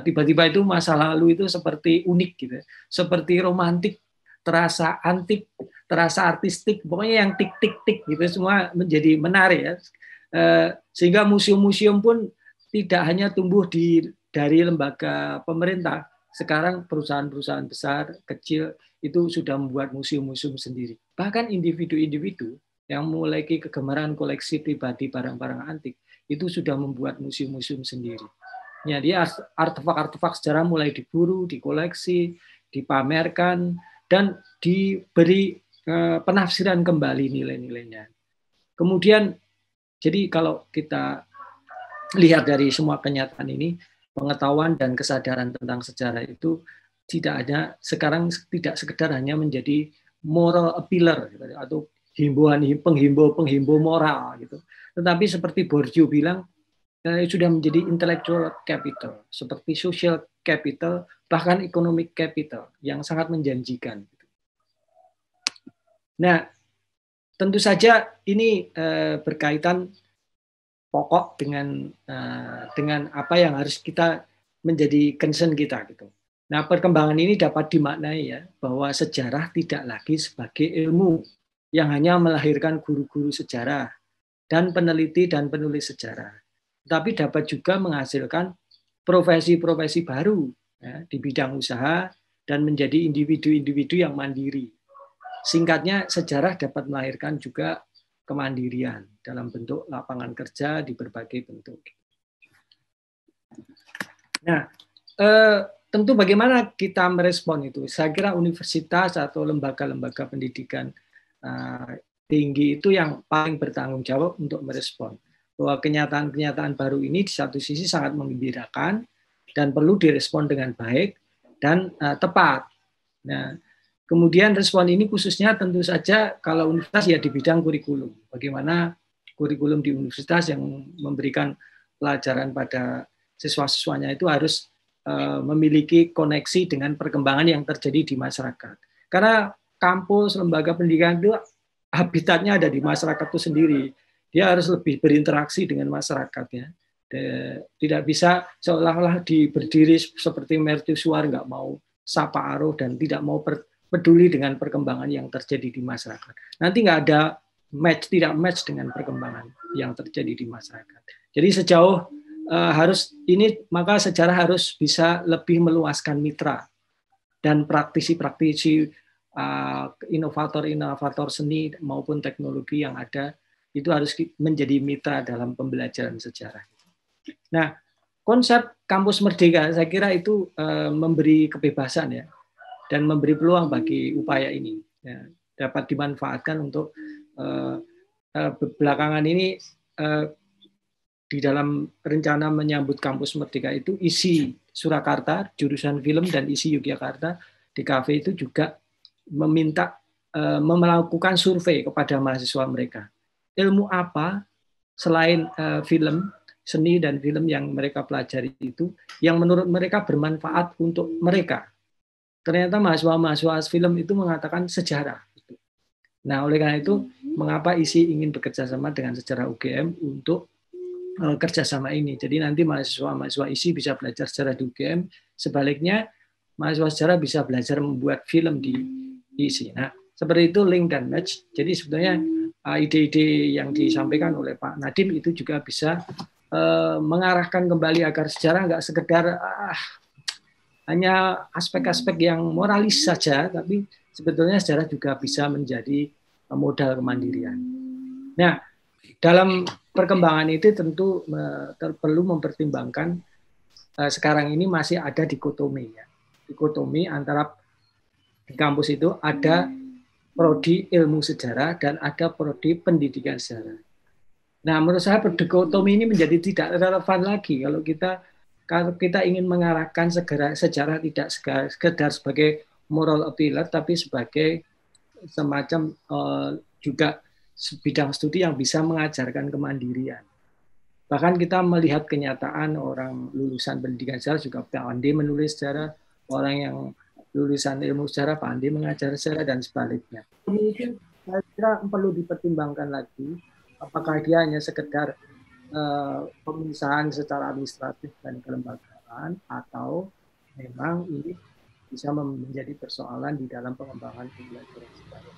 Tiba-tiba itu masa lalu itu seperti unik gitu, seperti romantik, terasa antik, terasa artistik, pokoknya yang tik-tik-tik gitu semua menjadi menarik ya. Sehingga museum-museum pun tidak hanya tumbuh dari lembaga pemerintah. Sekarang perusahaan-perusahaan besar, kecil itu sudah membuat museum-museum sendiri. Bahkan individu-individu yang memiliki kegemaran koleksi pribadi barang-barang antik itu sudah membuat museum-museum sendiri. Ya, dia artefak-artefak sejarah mulai diburu, dikoleksi, dipamerkan, dan diberi penafsiran kembali nilai-nilainya. Kemudian, jadi kalau kita lihat dari semua kenyataan ini, pengetahuan dan kesadaran tentang sejarah itu sekarang tidak sekedar hanya menjadi moral appealer atau penghimbau moral gitu. Tetapi seperti Bourdieu bilang sudah menjadi intellectual capital, seperti social capital, bahkan economic capital yang sangat menjanjikan. Nah, tentu saja ini berkaitan pokok dengan apa yang harus kita menjadi concern kita gitu. Nah, perkembangan ini dapat dimaknai ya bahwa sejarah tidak lagi sebagai ilmu yang hanya melahirkan guru-guru sejarah dan peneliti dan penulis sejarah, tapi dapat juga menghasilkan profesi-profesi baru ya, di bidang usaha dan menjadi individu-individu yang mandiri. Singkatnya, sejarah dapat melahirkan juga kemandirian dalam bentuk lapangan kerja di berbagai bentuk. Nah, tentu bagaimana kita merespon itu? Saya kira universitas atau lembaga-lembaga pendidikan tinggi itu yang paling bertanggung jawab untuk merespon bahwa kenyataan-kenyataan baru ini di satu sisi sangat menggembirakan dan perlu direspon dengan baik dan tepat. Nah, kemudian respon ini khususnya tentu saja kalau universitas ya di bidang kurikulum. Bagaimana kurikulum di universitas yang memberikan pelajaran pada siswa-siswanya itu harus memiliki koneksi dengan perkembangan yang terjadi di masyarakat. Karena kampus, lembaga pendidikan itu habitatnya ada di masyarakat itu sendiri. Dia harus lebih berinteraksi dengan masyarakatnya. Tidak bisa seolah-olah berdiri seperti mercusuar, nggak mau sapa aruh dan tidak mau peduli dengan perkembangan yang terjadi di masyarakat. Nanti nggak ada tidak match dengan perkembangan yang terjadi di masyarakat. Jadi sejauh maka sejarah harus bisa lebih meluaskan mitra dan praktisi-praktisi inovator-inovator seni maupun teknologi yang ada itu harus menjadi mitra dalam pembelajaran sejarah. Nah, konsep kampus merdeka saya kira itu memberi kebebasan ya dan memberi peluang bagi upaya ini ya, dapat dimanfaatkan untuk belakangan ini di dalam rencana menyambut kampus Merdeka itu isi Surakarta, jurusan film, dan isi Yogyakarta di kafe itu juga meminta melakukan survei kepada mahasiswa mereka. Ilmu apa selain film, seni dan film yang mereka pelajari itu yang menurut mereka bermanfaat untuk mereka. Ternyata mahasiswa film itu mengatakan sejarah. Nah, oleh karena itu, mengapa ISI ingin bekerja sama dengan Sejarah UGM untuk kerjasama ini. Jadi nanti mahasiswa ISI bisa belajar sejarah di UGM, sebaliknya mahasiswa sejarah bisa belajar membuat film di ISI. Nah, seperti itu link dan match. Jadi sebetulnya ide-ide yang disampaikan oleh Pak Nadiem itu juga bisa mengarahkan kembali agar sejarah nggak sekedar hanya aspek-aspek yang moralis saja, tapi sebetulnya sejarah juga bisa menjadi modal kemandirian. Nah, dalam perkembangan itu tentu perlu mempertimbangkan sekarang ini masih ada dikotomi, ya. Dikotomi antara di kampus itu ada prodi ilmu sejarah dan ada prodi pendidikan sejarah. Nah, menurut saya dikotomi ini menjadi tidak relevan lagi kalau kita ingin mengarahkan sejarah tidak sekedar sebagai moral pillar, tapi sebagai semacam juga bidang studi yang bisa mengajarkan kemandirian. Bahkan kita melihat kenyataan orang lulusan pendidikan sejarah juga pandai menulis sejarah, orang yang lulusan ilmu sejarah pandai mengajar sejarah, dan sebaliknya. Mungkin saya kira perlu dipertimbangkan lagi apakah dia hanya sekedar pemisahan secara administratif dan kelembagaan, atau memang ini bisa menjadi persoalan di dalam pengembangan pembelajaran sejarah.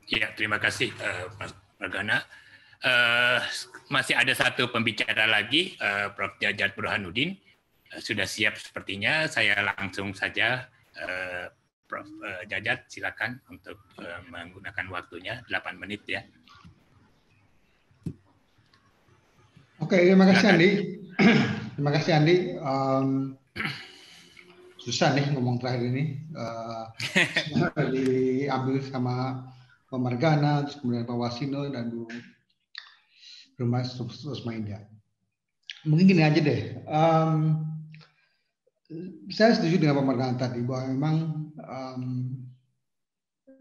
Ya, terima kasih Mas Margana. Masih ada satu pembicara lagi, Prof. Jajat Burhanuddin. Sudah siap sepertinya. Saya langsung saja, Prof. Jajat, silakan untuk menggunakan waktunya 8 menit ya. Oke, terima kasih Andi. Terima kasih Andi. Susah nih ngomong terakhir ini. Diambil sama Pak Margana, terus kemudian Pak Wasino, dan Bu Mas Rusmainda. Mungkin gini aja deh. Saya setuju dengan Pak Margana tadi bahwa memang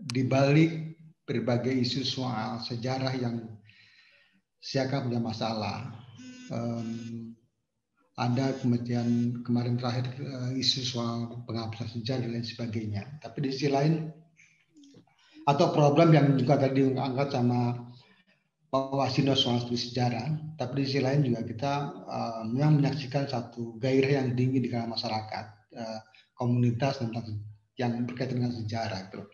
di balik berbagai isu soal sejarah yang siapa punya masalah, ada kemudian kemarin terakhir isu soal penghapusan sejarah dan lain sebagainya. Tapi di sisi lain, atau problem yang juga tadi diangkat sama Pak Wasino soal studi sejarah, tapi di sisi lain juga kita memang menyaksikan satu gairah yang tinggi di kalangan masyarakat, komunitas tentang yang berkaitan dengan sejarah. Gitu.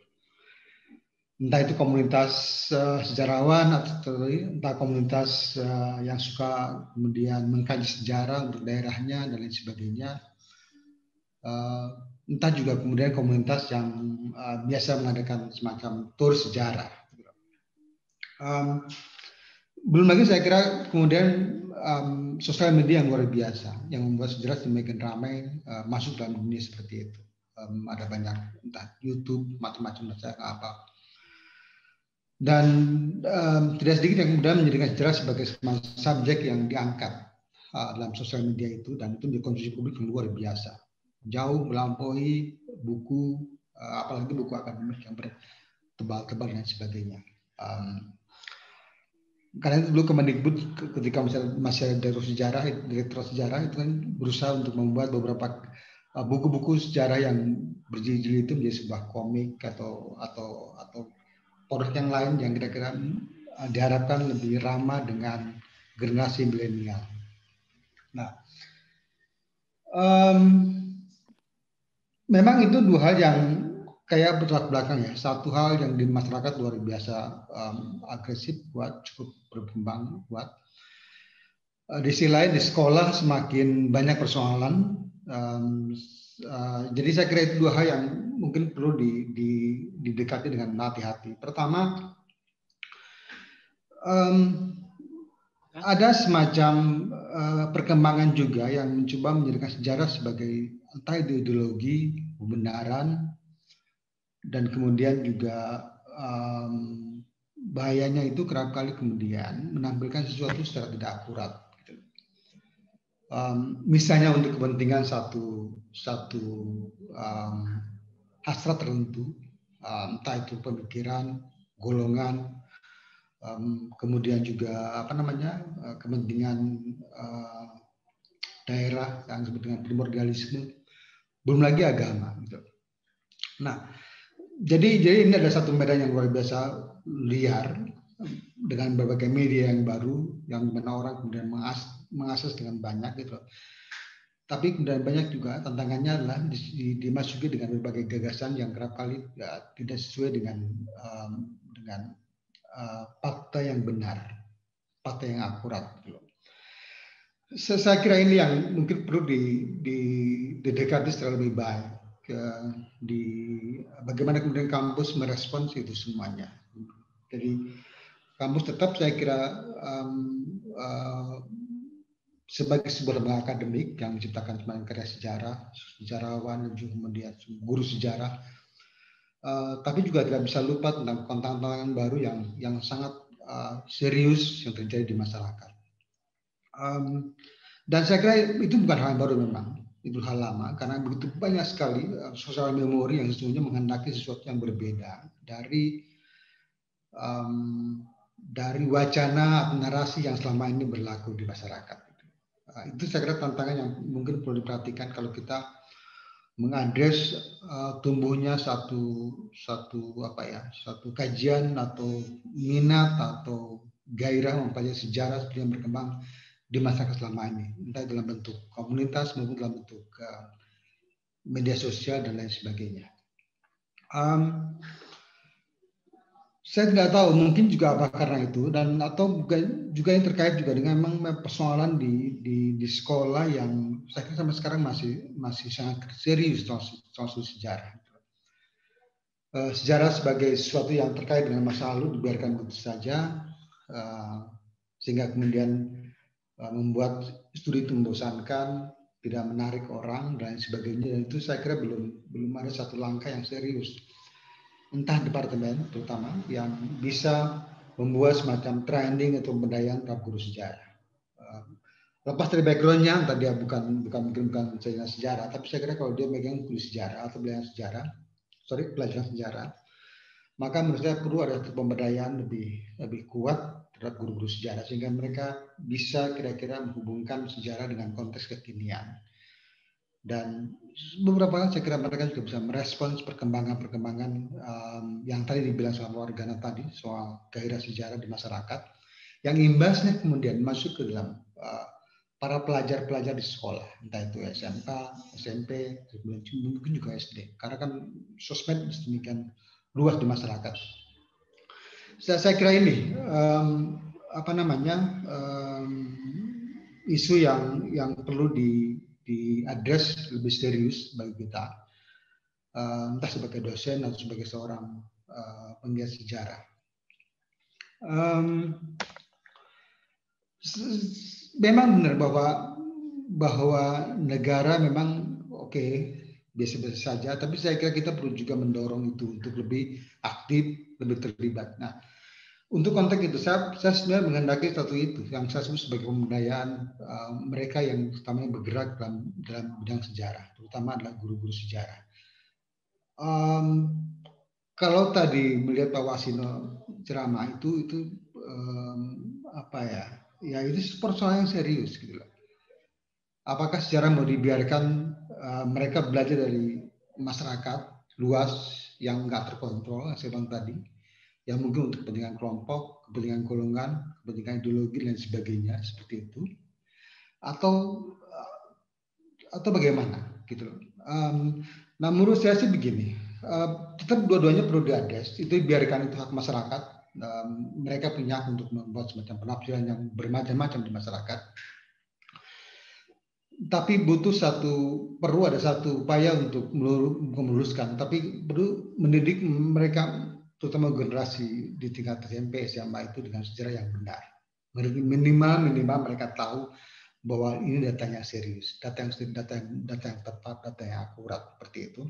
Entah itu komunitas sejarawan atau entah komunitas yang suka kemudian mengkaji sejarah untuk daerahnya dan lain sebagainya, entah juga kemudian komunitas yang biasa mengadakan semacam tur sejarah. Belum lagi saya kira kemudian sosial media yang luar biasa yang membuat sejarah semakin ramai masuk dalam dunia seperti itu. Ada banyak entah YouTube macam-macam apa. Dan tidak sedikit yang kemudian menjadikan sejarah sebagai subjek yang diangkat dalam sosial media itu, dan itu menjadi konsumsi publik yang luar biasa, jauh melampaui buku, apalagi buku akademik yang bertebal-tebal dan sebagainya. Karena itu dulu Kemendikbud ketika masih ada direktur sejarah itu kan berusaha untuk membuat beberapa buku-buku sejarah yang berjilid-jilid itu menjadi sebuah komik atau produk yang lain yang kira-kira diharapkan lebih ramah dengan generasi milenial. Nah, memang itu dua hal yang kayak bertolak belakang ya. Satu hal yang di masyarakat luar biasa agresif, cukup berkembang, kuat. Di sisi lain di sekolah semakin banyak persoalan. Jadi saya kira itu dua hal yang mungkin perlu didekati dengan hati-hati. Pertama, ada semacam perkembangan juga yang mencoba menjadikan sejarah sebagai entah ideologi, kebenaran, dan kemudian juga bahayanya itu kerap kali kemudian menampilkan sesuatu secara tidak akurat. Gitu. Misalnya untuk kepentingan satu hasrat tertentu, entah itu pemikiran, golongan, kemudian juga kepentingan daerah yang disebut dengan primordialisme, belum lagi agama. Gitu. Nah, jadi ini ada satu medan yang luar biasa liar dengan berbagai media yang baru yang dimana orang kemudian mengakses dengan banyak gitu. Tapi kemudian banyak juga tantangannya adalah dimasuki dengan berbagai gagasan yang kerap kali tidak sesuai dengan fakta yang benar, fakta yang akurat. Gitu. Saya kira ini yang mungkin perlu didekati secara lebih baik. Bagaimana kemudian kampus merespons itu semuanya. Jadi kampus tetap saya kira sebagai sebuah lembaga akademik yang menciptakan karya sejarah, sejarawan, dan juga kemudian guru sejarah. Tapi juga tidak bisa lupa tentang tantangan baru yang sangat serius yang terjadi di masyarakat. Dan saya kira itu bukan hal yang baru memang, itu hal lama karena begitu banyak sekali sosial memori yang sesungguhnya menghendaki sesuatu yang berbeda dari wacana narasi yang selama ini berlaku di masyarakat. Itu saya kira tantangan yang mungkin perlu diperhatikan kalau kita mengadres tumbuhnya satu kajian atau minat atau gairah mempelajari sejarah seperti yang berkembang di masyarakat selama ini, entah dalam bentuk komunitas maupun dalam bentuk media sosial dan lain sebagainya. Saya tidak tahu, mungkin juga apa karena itu dan atau juga yang terkait juga dengan memang persoalan di sekolah yang saya kira sampai sekarang masih sangat serius soal sejarah. Sejarah sebagai sesuatu yang terkait dengan masa lalu dibiarkan begitu saja sehingga kemudian membuat studi itu membosankan, tidak menarik orang dan sebagainya. Dan itu saya kira belum ada satu langkah yang serius. Entah departemen terutama yang bisa membuat semacam training atau pemberdayaan terhadap guru sejarah. Lepas dari backgroundnya, entah dia bukan sejarah, tapi saya kira kalau dia megang guru sejarah atau pelajaran sejarah, maka menurut saya perlu ada pemberdayaan lebih kuat terhadap guru-guru sejarah sehingga mereka bisa kira-kira menghubungkan sejarah dengan konteks kekinian. Dan beberapa kali saya kira mereka juga bisa merespons perkembangan yang tadi dibilang sama Wargana tadi soal gairah sejarah di masyarakat yang imbasnya kemudian masuk ke dalam para pelajar-pelajar di sekolah, entah itu SMK, SMP, mungkin juga SD, karena kan sosmed sedemikian luas di masyarakat. Saya kira ini isu yang perlu diadres lebih serius bagi kita, entah sebagai dosen atau sebagai seorang penggiat sejarah. Memang benar bahwa negara memang biasa-biasa saja, tapi saya kira kita perlu juga mendorong itu untuk lebih aktif, lebih terlibat. Nah, untuk konteks itu saya sebenarnya menghendaki satu itu yang saya sebut sebagai pemberdayaan mereka yang utamanya bergerak dalam bidang sejarah, terutama adalah guru-guru sejarah. Kalau tadi melihat Pak Wasino ceramah itu itu persoalan yang serius gitu loh. Apakah sejarah mau dibiarkan mereka belajar dari masyarakat luas yang nggak terkontrol, saya bilang tadi, yang mungkin untuk kepentingan kelompok, kepentingan golongan, kepentingan ideologi dan sebagainya seperti itu, atau bagaimana gitu loh. Nah menurut saya sih begini, tetap dua-duanya perlu diadres, itu biarkan itu hak masyarakat, mereka punya hak untuk membuat semacam penafsiran yang bermacam-macam di masyarakat. Tapi perlu ada satu upaya untuk meluruskan, tapi perlu mendidik mereka, terutama generasi di tingkat SMP, SMA itu dengan sejarah yang benar. Minimal mereka tahu bahwa ini datanya serius, data yang tepat, data yang akurat seperti itu.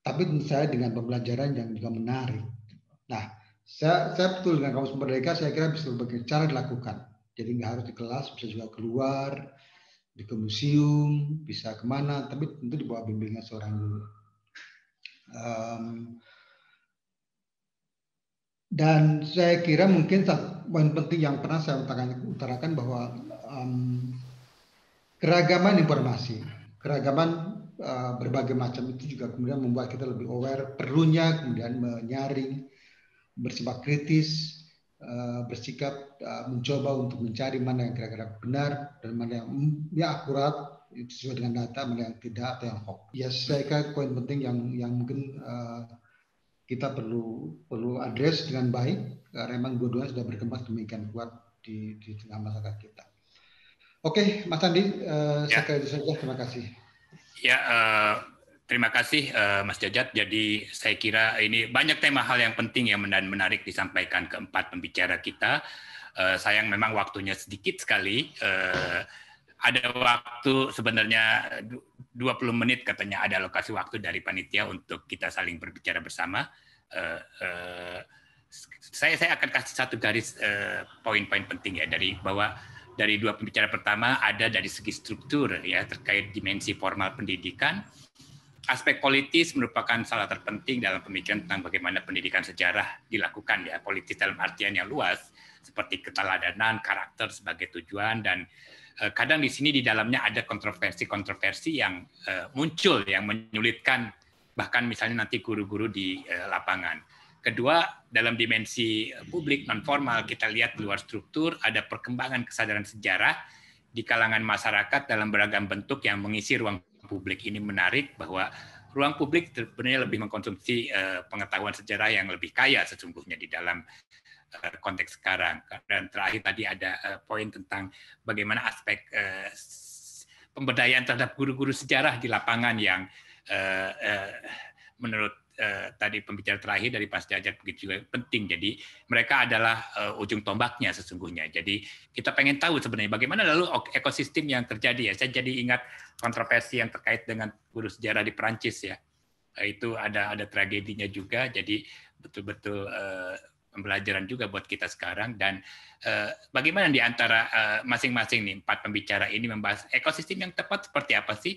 Tapi tentu saja dengan pembelajaran yang juga menarik. Nah, Saya betul dengan Kampus Merdeka, saya kira bisa berbagai cara dilakukan. Jadi nggak harus di kelas, bisa juga keluar, ke museum, bisa kemana, tapi tentu di bawah bimbingan seorang guru. Dan saya kira mungkin poin penting yang pernah saya utarakan bahwa keragaman informasi, keragaman berbagai macam itu juga kemudian membuat kita lebih aware, perlunya kemudian menyaring, bersifat kritis, bersikap mencoba untuk mencari mana yang kira-kira benar dan mana yang akurat sesuai dengan data, mana yang tidak atau yang hoax. Ya, saya kira poin penting yang mungkin kita perlu address dengan baik karena memang dua-duanya sudah berkembang demikian kuat di tengah masyarakat kita. Oke, Mas Andi, sekali lagi saja terima kasih. Ya, terima kasih Mas Jajat. Jadi saya kira ini banyak tema hal yang penting yang menarik disampaikan keempat pembicara kita. Sayang memang waktunya sedikit sekali. Ada waktu sebenarnya 20 menit katanya ada alokasi waktu dari panitia untuk kita saling berbicara bersama. Saya akan kasih satu garis poin-poin penting ya dari dua pembicara pertama ada dari segi struktur ya terkait dimensi formal pendidikan. Aspek politis merupakan salah terpenting dalam pemikiran tentang bagaimana pendidikan sejarah dilakukan ya, politis dalam artian yang luas seperti keteladanan, karakter sebagai tujuan dan kadang di sini di dalamnya ada kontroversi yang muncul yang menyulitkan bahkan misalnya nanti guru-guru di lapangan. Kedua, dalam dimensi publik non formal kita lihat di luar struktur ada perkembangan kesadaran sejarah di kalangan masyarakat dalam beragam bentuk yang mengisi ruang publik. Ini menarik bahwa ruang publik sebenarnya lebih mengkonsumsi pengetahuan sejarah yang lebih kaya sesungguhnya di dalam konteks sekarang. Dan terakhir tadi ada poin tentang bagaimana aspek pemberdayaan terhadap guru-guru sejarah di lapangan yang menurut tadi pembicara terakhir dari Pak Jajat begitu juga penting. Jadi mereka adalah ujung tombaknya sesungguhnya. Jadi kita pengen tahu sebenarnya bagaimana lalu ekosistem yang terjadi ya. Saya jadi ingat kontroversi yang terkait dengan guru sejarah di Perancis ya. Itu ada tragedinya juga. Jadi betul-betul pembelajaran juga buat kita sekarang dan bagaimana di antara masing-masing nih empat pembicara ini membahas ekosistem yang tepat seperti apa sih?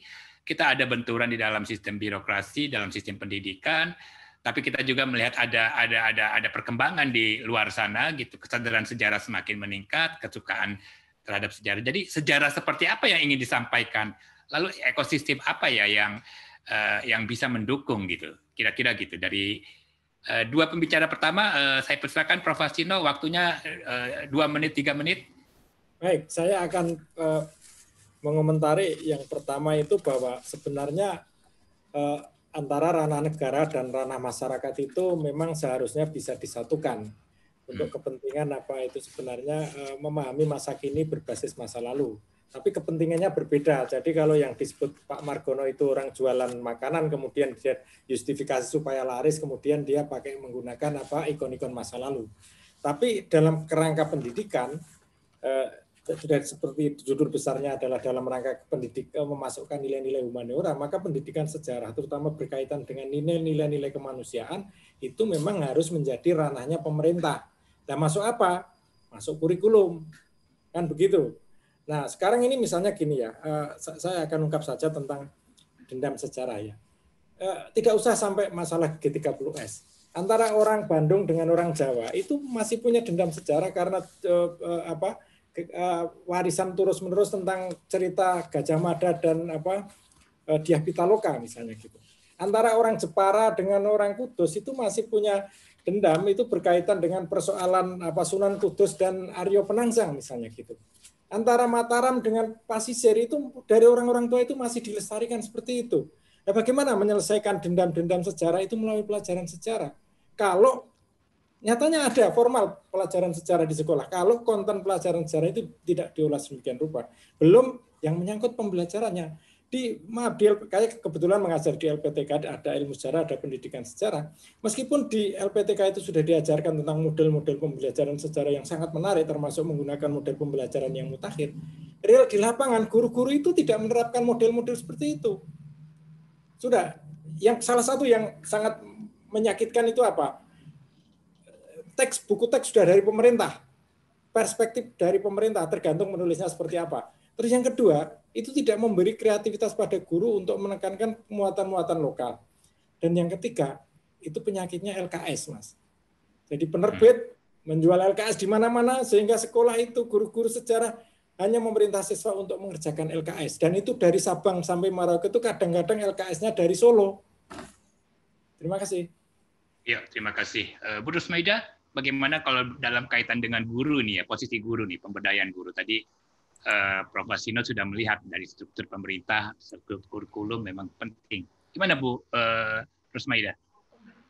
Kita ada benturan di dalam sistem birokrasi, dalam sistem pendidikan, tapi kita juga melihat ada perkembangan di luar sana gitu, kesadaran sejarah semakin meningkat, kesukaan terhadap sejarah. Jadi sejarah seperti apa yang ingin disampaikan? Lalu ekosistem apa ya yang bisa mendukung gitu? Kira-kira gitu dari dua pembicara pertama, saya persilakan Prof. Fassino, waktunya 2 menit, 3 menit. Baik, saya akan mengomentari yang pertama itu bahwa sebenarnya antara ranah negara dan ranah masyarakat itu memang seharusnya bisa disatukan untuk kepentingan apa itu sebenarnya memahami masa kini berbasis masa lalu. Tapi kepentingannya berbeda. Jadi kalau yang disebut Pak Margono itu orang jualan makanan, kemudian dia justifikasi supaya laris, kemudian dia pakai menggunakan ikon-ikon masa lalu. Tapi dalam kerangka pendidikan, sudah seperti judul besarnya adalah dalam rangka pendidikan memasukkan nilai-nilai humaniora, maka pendidikan sejarah terutama berkaitan dengan nilai-nilai kemanusiaan itu memang harus menjadi ranahnya pemerintah. Nah, masuk apa? Masuk kurikulum. Kan begitu. Nah, sekarang ini misalnya gini ya, saya akan ungkap saja tentang dendam sejarah ya. Tidak usah sampai masalah G30S. Antara orang Bandung dengan orang Jawa itu masih punya dendam sejarah karena warisan terus-menerus tentang cerita Gajah Mada dan Dyah Pitaloka misalnya gitu. Antara orang Jepara dengan orang Kudus itu masih punya dendam, itu berkaitan dengan persoalan Sunan Kudus dan Aryo Penangsang misalnya gitu. Antara Mataram dengan Pasisir itu dari orang-orang tua itu masih dilestarikan seperti itu. Nah, bagaimana menyelesaikan dendam-dendam sejarah itu melalui pelajaran sejarah? Kalau nyatanya ada formal pelajaran sejarah di sekolah. Kalau konten pelajaran sejarah itu tidak diolah sedemikian rupa. Belum yang menyangkut pembelajarannya. Kayak kebetulan mengajar di LPTK ada ilmu sejarah, ada pendidikan sejarah. Meskipun di LPTK itu sudah diajarkan tentang model-model pembelajaran sejarah yang sangat menarik, termasuk menggunakan model pembelajaran yang mutakhir. Real di lapangan, guru-guru itu tidak menerapkan model-model seperti itu. Sudah. Yang salah satu yang sangat menyakitkan itu apa? buku teks sudah dari pemerintah, perspektif dari pemerintah, tergantung menulisnya seperti apa. Terus yang kedua, itu tidak memberi kreativitas pada guru untuk menekankan muatan-muatan lokal. Dan yang ketiga, itu penyakitnya LKS, Mas. Jadi penerbit menjual LKS di mana-mana, sehingga sekolah itu, guru-guru sejarah hanya memerintah siswa untuk mengerjakan LKS. Dan itu dari Sabang sampai Merauke itu kadang-kadang LKS-nya dari Solo. Terima kasih. Ya, terima kasih. Bu Rusmaida, bagaimana kalau dalam kaitan dengan guru nih ya, posisi guru nih, pemberdayaan guru. Tadi Prof. Wasino sudah melihat dari struktur pemerintah, struktur kurikulum memang penting. Gimana Bu Rusmaida?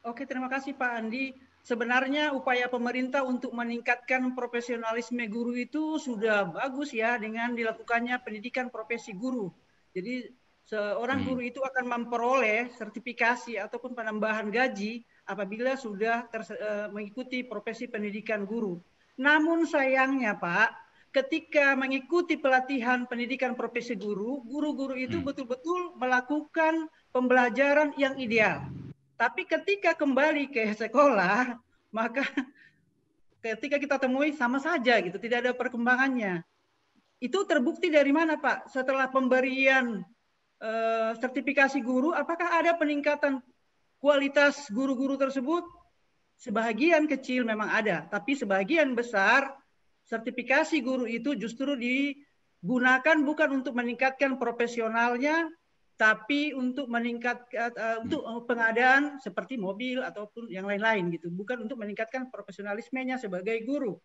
Oke, terima kasih Pak Andi. Sebenarnya upaya pemerintah untuk meningkatkan profesionalisme guru itu sudah bagus ya dengan dilakukannya pendidikan profesi guru. Jadi seorang guru itu akan memperoleh sertifikasi ataupun penambahan gaji apabila sudah mengikuti profesi pendidikan guru. Namun sayangnya Pak, ketika mengikuti pelatihan pendidikan profesi guru, guru-guru itu betul-betul melakukan pembelajaran yang ideal. Tapi ketika kembali ke sekolah, maka ketika kita temui sama saja gitu, tidak ada perkembangannya. Itu terbukti dari mana Pak? Setelah pemberian sertifikasi guru, apakah ada peningkatan kualitas guru-guru tersebut? Sebagian kecil memang ada, tapi sebagian besar sertifikasi guru itu justru digunakan bukan untuk meningkatkan profesionalnya, tapi untuk meningkatkan untuk pengadaan seperti mobil ataupun yang lain-lain gitu, bukan untuk meningkatkan profesionalismenya sebagai guru.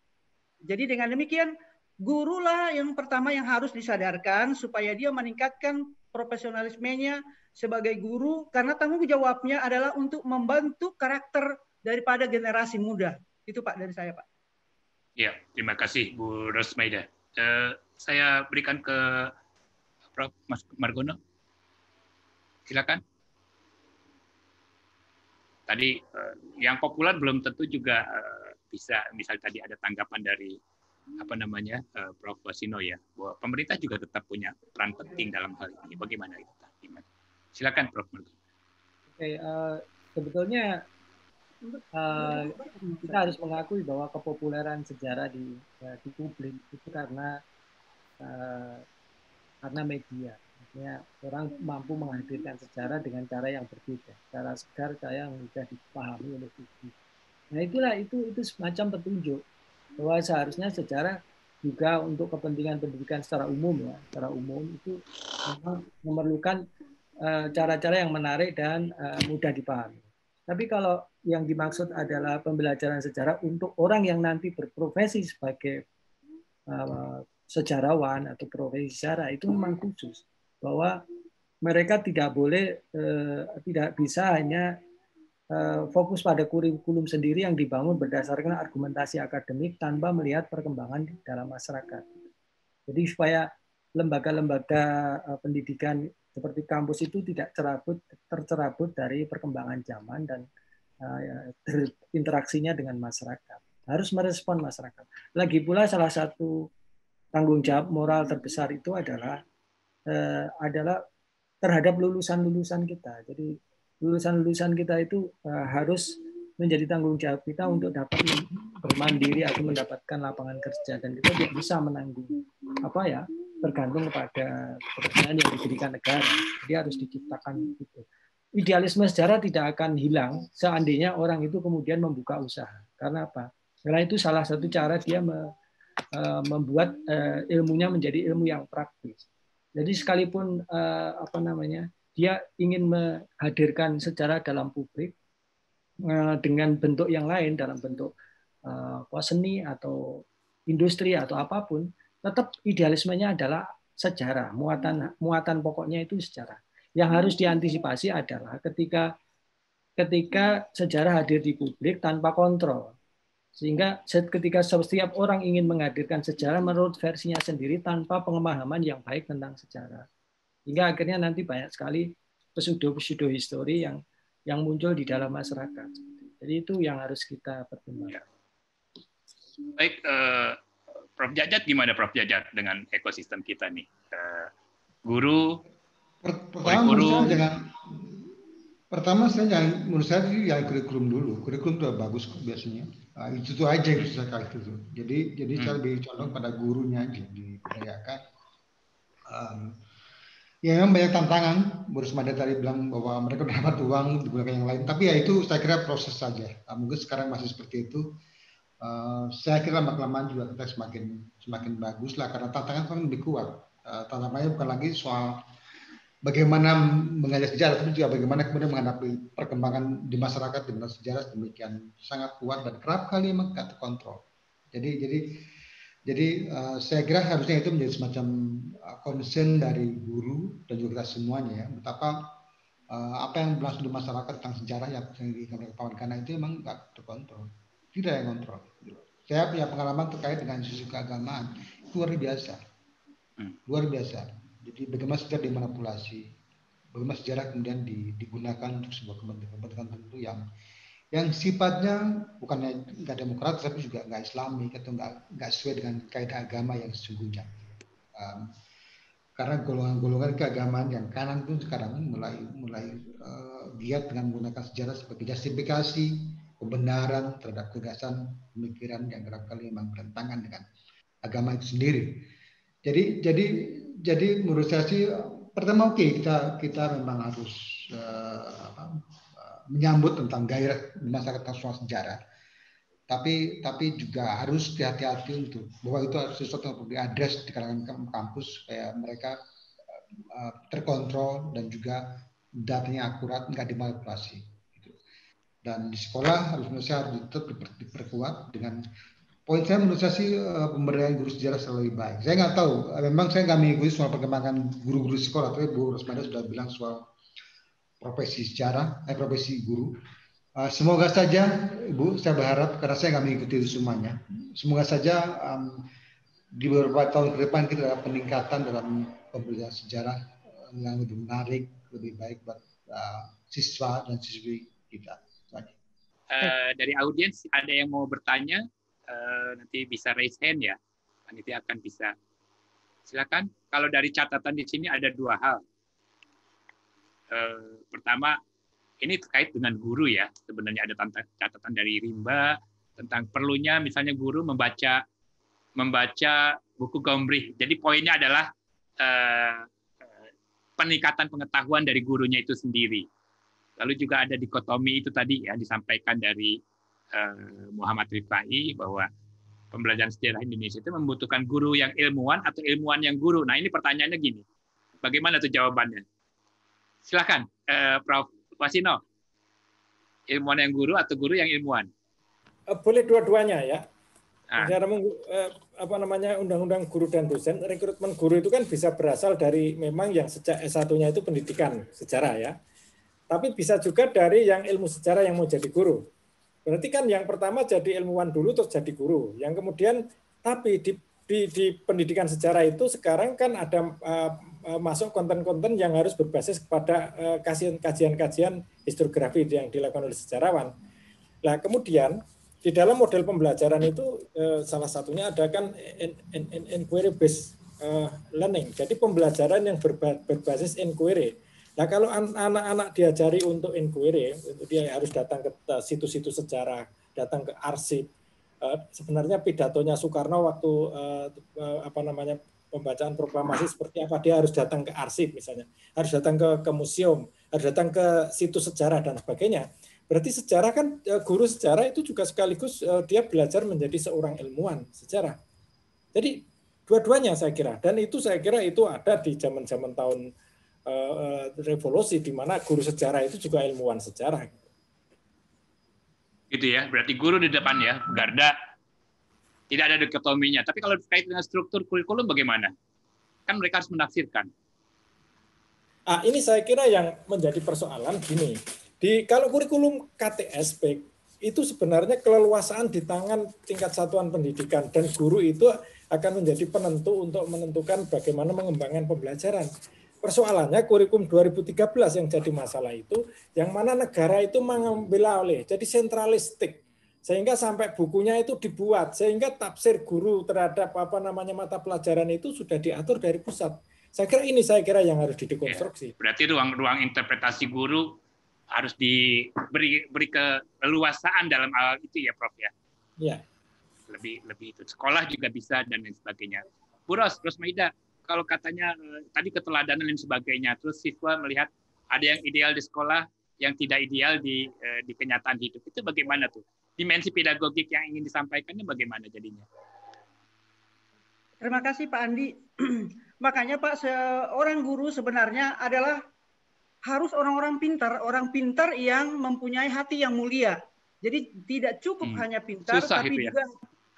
Jadi dengan demikian gurulah yang pertama yang harus disadarkan supaya dia meningkatkan profesionalismenya sebagai guru, karena tanggung jawabnya adalah untuk membentuk karakter daripada generasi muda. Itu Pak dari saya Pak. Ya, terima kasih Bu Rusmaida. Saya berikan ke Prof. Mas Margono. Silakan. Tadi yang populer belum tentu juga bisa, misal tadi ada tanggapan dari Prof. Wasino ya, bahwa pemerintah juga tetap punya peran penting dalam hal ini. Bagaimana itu? Silakan Prof. Margono. Oke, sebetulnya kita harus mengakui bahwa kepopuleran sejarah di publik itu karena media. Artinya orang mampu menghadirkan sejarah dengan cara yang berbeda, cara segar, cara yang mudah dipahami oleh publik. Nah itulah itu semacam petunjuk bahwa seharusnya sejarah juga untuk kepentingan pendidikan secara umum ya, secara umum itu memang memerlukan cara-cara yang menarik dan mudah dipahami. Tapi kalau yang dimaksud adalah pembelajaran sejarah untuk orang yang nanti berprofesi sebagai sejarawan atau profesi sejarah itu memang khusus, bahwa mereka tidak bisa hanya fokus pada kurikulum sendiri yang dibangun berdasarkan argumentasi akademik tanpa melihat perkembangan di dalam masyarakat. Jadi supaya lembaga-lembaga pendidikan seperti kampus itu tidak tercerabut dari perkembangan zaman dan interaksinya dengan masyarakat. Harus merespon masyarakat. Lagi pula salah satu tanggung jawab moral terbesar itu adalah terhadap lulusan-lulusan kita. Jadi lulusan-lulusan kita itu harus menjadi tanggung jawab kita untuk dapat bermandiri atau mendapatkan lapangan kerja, dan kita tidak bisa menanggung tergantung kepada pekerjaan yang diberikan negara. Jadi harus diciptakan itu. Idealisme sejarah tidak akan hilang seandainya orang itu kemudian membuka usaha. Karena apa? Karena itu salah satu cara dia membuat ilmunya menjadi ilmu yang praktis. Jadi sekalipun dia ingin menghadirkan sejarah dalam publik dengan bentuk yang lain, dalam bentuk seni atau industri atau apapun, tetap idealismenya adalah sejarah. Muatan pokoknya itu sejarah. Yang harus diantisipasi adalah ketika sejarah hadir di publik tanpa kontrol. Sehingga ketika setiap orang ingin menghadirkan sejarah menurut versinya sendiri tanpa pemahaman yang baik tentang sejarah. Hingga akhirnya nanti banyak sekali pseudo histori yang muncul di dalam masyarakat. Jadi itu yang harus kita pertimbangkan. Baik, Prof. Jajat gimana Prof. Jajat dengan ekosistem kita nih? Guru, Pertama Pertama menurut saya sih yang kurikulum dulu. Kurikulum itu bagus biasanya. Itu aja yang susah kali itu. Jadi saya lebih condong pada gurunya aja diberdayakan. Ya memang banyak tantangan. Bu Rusmada tadi bilang bahwa mereka dapat uang digunakan yang lain. Tapi ya itu saya kira proses saja. Mungkin sekarang masih seperti itu. Saya kira lama-kelamaan juga kita semakin bagus lah karena tantangan kan lebih kuat. Tantangannya bukan lagi soal bagaimana mengajar sejarah, tapi juga bagaimana kemudian menghadapi perkembangan di masyarakat di mana sejarah demikian sangat kuat dan kerap kali memang tidak terkontrol. Jadi saya kira harusnya itu menjadi semacam concern dari guru dan juga kita semuanya ya, betapa apa yang berlangsung di masyarakat tentang sejarah yang mereka ketahuan karena itu memang tidak terkontrol, tidak yang kontrol. Saya punya pengalaman terkait dengan isu keagamaan itu luar biasa. Jadi bagaimana sejarah dimanipulasi, bagaimana sejarah kemudian digunakan untuk sebuah kepentingan tertentu yang sifatnya bukannya nggak demokratis tapi juga nggak Islami atau nggak sesuai dengan kaidah agama yang sesungguhnya. Karena golongan-golongan keagamaan yang kanan itu sekarang mulai giat dengan menggunakan sejarah sebagai justifikasi kebenaran terhadap gagasan pemikiran yang kerap kali memang bertentangan dengan agama itu sendiri. Jadi menurut saya sih pertama kita memang harus menyambut tentang gairah masyarakat nasional sejarah, tapi juga harus hati-hati untuk bahwa itu harus sesuatu yang perlu diadres di kalangan kampus supaya mereka terkontrol dan juga datanya akurat, nggak dimanipulasi. Dan di sekolah harus tetap diperkuat dengan poin saya menurut saya sih pemberdayaan guru sejarah selalu lebih baik. Saya nggak tahu, memang saya nggak mengikuti soal perkembangan guru-guru sekolah, tapi Bu Rusmada sudah bilang soal profesi sejarah, profesi guru. Semoga saja, Ibu, saya berharap karena saya nggak mengikuti itu semuanya. Semoga saja di beberapa tahun ke depan kita ada peningkatan dalam pembelajaran sejarah yang lebih menarik, lebih baik buat siswa dan siswi kita. Dari audiens ada yang mau bertanya? Nanti bisa raise hand ya, panitia akan bisa. Silakan. Kalau dari catatan di sini ada dua hal. Pertama, ini terkait dengan guru ya. Sebenarnya ada catatan dari Rimba tentang perlunya misalnya guru membaca buku Gombrich. Jadi poinnya adalah peningkatan pengetahuan dari gurunya itu sendiri. Lalu juga ada dikotomi itu tadi ya disampaikan dari Muhammad Rifai bahwa pembelajaran sejarah Indonesia itu membutuhkan guru yang ilmuwan atau ilmuwan yang guru. Nah ini pertanyaannya gini, bagaimana tuh jawabannya? Silakan, Prof. Wasino, ilmuwan yang guru atau guru yang ilmuwan? Boleh dua-duanya ya. Cara undang-undang guru dan dosen, rekrutmen guru itu kan bisa berasal dari memang yang sejak S1-nya itu pendidikan sejarah ya. Tapi bisa juga dari yang ilmu sejarah yang mau jadi guru. Berarti kan yang pertama jadi ilmuwan dulu terus jadi guru. Yang kemudian tapi di pendidikan sejarah itu sekarang kan ada masuk konten-konten yang harus berbasis kepada kajian-kajian historiografi yang dilakukan oleh sejarawan. Nah, kemudian di dalam model pembelajaran itu salah satunya ada kan inquiry based learning. Jadi pembelajaran yang berbasis inquiry. Nah, kalau anak-anak diajari untuk inquiry, dia harus datang ke situs-situs sejarah, datang ke arsip. Sebenarnya pidatonya Soekarno waktu pembacaan proklamasi seperti apa, dia harus datang ke arsip misalnya, harus datang ke museum, harus datang ke situs sejarah dan sebagainya. Berarti sejarah kan guru sejarah itu juga sekaligus dia belajar menjadi seorang ilmuwan sejarah. Jadi dua-duanya saya kira, dan itu saya kira itu ada di zaman-zaman tahun revolusi di mana guru sejarah itu juga ilmuwan sejarah. Gitu ya, berarti guru di depan ya, garda, tidak ada dikotominya. Tapi kalau terkait dengan struktur kurikulum bagaimana? Kan mereka harus menafsirkan. Ini saya kira yang menjadi persoalan gini. Kalau kurikulum KTS itu sebenarnya keleluasaan di tangan tingkat satuan pendidikan dan guru itu akan menjadi penentu untuk menentukan bagaimana mengembangkan pembelajaran. Persoalannya kurikulum 2013 yang jadi masalah itu, yang mana negara itu mengambil alih, jadi sentralistik, sehingga sampai bukunya itu dibuat, sehingga tafsir guru terhadap mata pelajaran itu sudah diatur dari pusat. Saya kira yang harus didekonstruksi. Ya, berarti ruang interpretasi guru harus beri keleluasaan dalam hal itu ya, Prof ya. Iya. Lebih itu. Sekolah juga bisa dan lain sebagainya. Bu Rosmaida, kalau katanya tadi keteladanan dan sebagainya, terus siswa melihat ada yang ideal di sekolah, yang tidak ideal di kenyataan hidup. Itu bagaimana tuh? Dimensi pedagogik yang ingin disampaikannya bagaimana jadinya? Terima kasih Pak Andi. Makanya Pak, seorang guru sebenarnya adalah harus orang pintar yang mempunyai hati yang mulia. Jadi tidak cukup hanya pintar, susah tapi ya? juga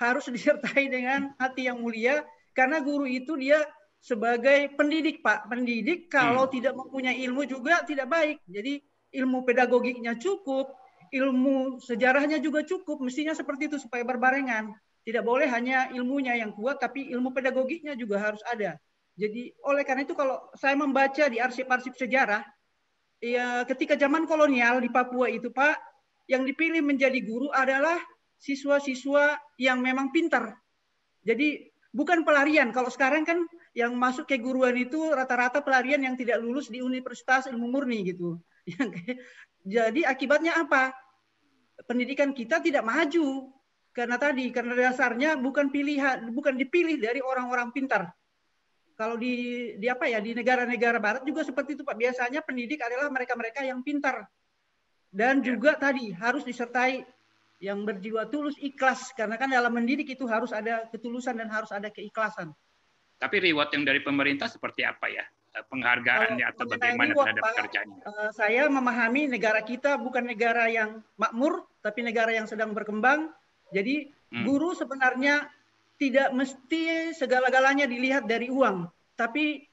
harus disertai dengan hati yang mulia. Karena guru itu dia sebagai pendidik, Pak. Pendidik kalau tidak mempunyai ilmu juga tidak baik. Jadi ilmu pedagogiknya cukup, ilmu sejarahnya juga cukup. Mestinya seperti itu supaya berbarengan. Tidak boleh hanya ilmunya yang kuat, tapi ilmu pedagogiknya juga harus ada. Jadi oleh karena itu kalau saya membaca di arsip-arsip sejarah, ya, ketika zaman kolonial di Papua itu Pak, yang dipilih menjadi guru adalah siswa-siswa yang memang pintar. Jadi bukan pelarian. Kalau sekarang kan yang masuk ke guruan itu rata-rata pelarian yang tidak lulus di Universitas Ilmu Murni gitu. Jadi akibatnya apa? Pendidikan kita tidak maju karena dasarnya bukan dipilih dari orang-orang pintar. Kalau di negara-negara barat juga seperti itu Pak. Biasanya pendidik adalah mereka-mereka yang pintar. Dan juga tadi harus disertai yang berjiwa tulus, ikhlas. Karena kan dalam mendidik itu harus ada ketulusan dan harus ada keikhlasan. Tapi reward yang dari pemerintah seperti apa ya? Penghargaannya atau bagaimana terhadap kerjanya? Saya memahami negara kita bukan negara yang makmur, tapi negara yang sedang berkembang. Jadi guru sebenarnya tidak mesti segala-galanya dilihat dari uang, tapi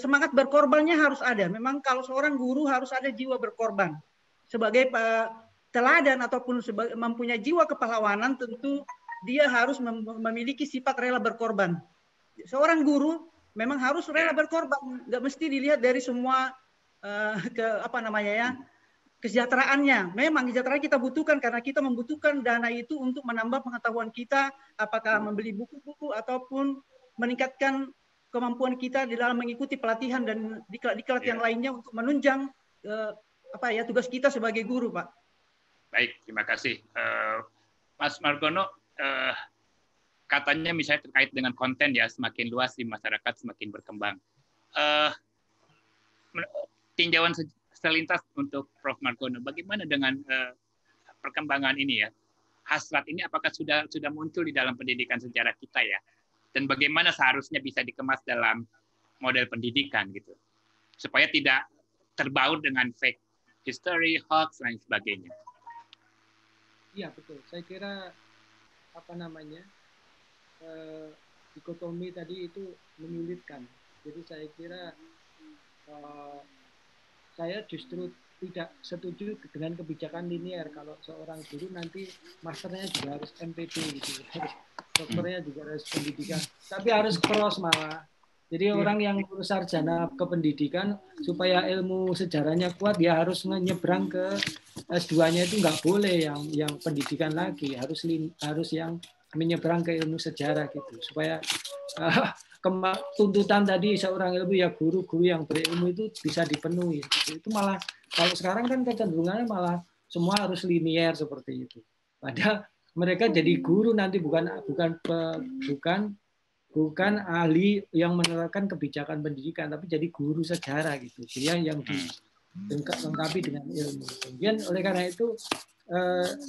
semangat berkorbannya harus ada. Memang kalau seorang guru harus ada jiwa berkorban. Sebagai teladan ataupun mempunyai jiwa kepahlawanan, tentu dia harus memiliki sifat rela berkorban. Seorang guru memang harus rela berkorban, nggak mesti dilihat dari semua kesejahteraannya. Memang kesejahteraan kita butuhkan karena kita membutuhkan dana itu untuk menambah pengetahuan kita, apakah membeli buku-buku ataupun meningkatkan kemampuan kita di dalam mengikuti pelatihan dan diklat-diklat yang lainnya untuk menunjang tugas kita sebagai guru, Pak. Baik, terima kasih. Mas Margono, katanya misalnya terkait dengan konten ya, semakin luas di masyarakat semakin berkembang. Tinjauan selintas untuk Prof. Margono, bagaimana dengan perkembangan ini ya? Hasrat ini apakah sudah muncul di dalam pendidikan sejarah kita ya? Dan bagaimana seharusnya bisa dikemas dalam model pendidikan gitu, supaya tidak terbaur dengan fake history, hoax, dan sebagainya. Iya betul. Saya kira dikotomi tadi itu menyulitkan. Jadi saya kira saya justru tidak setuju dengan kebijakan linier. Kalau seorang guru nanti masternya juga harus MPD gitu, dokternya juga harus pendidikan, tapi harus cross malah. Jadi orang yang lulus sarjana kependidikan supaya ilmu sejarahnya kuat, dia harus menyeberang ke S2-nya itu nggak boleh yang pendidikan lagi, harus yang menyeberang ke ilmu sejarah gitu, supaya tuntutan tadi seorang ilmu ya guru-guru yang berilmu itu bisa dipenuhi. Itu malah kalau sekarang kan kecenderungannya malah semua harus linier seperti itu. Padahal mereka jadi guru nanti bukan ahli yang menerapkan kebijakan pendidikan, tapi jadi guru sejarah gitu. Dia yang dilengkapi dengan ilmu. Kemudian oleh karena itu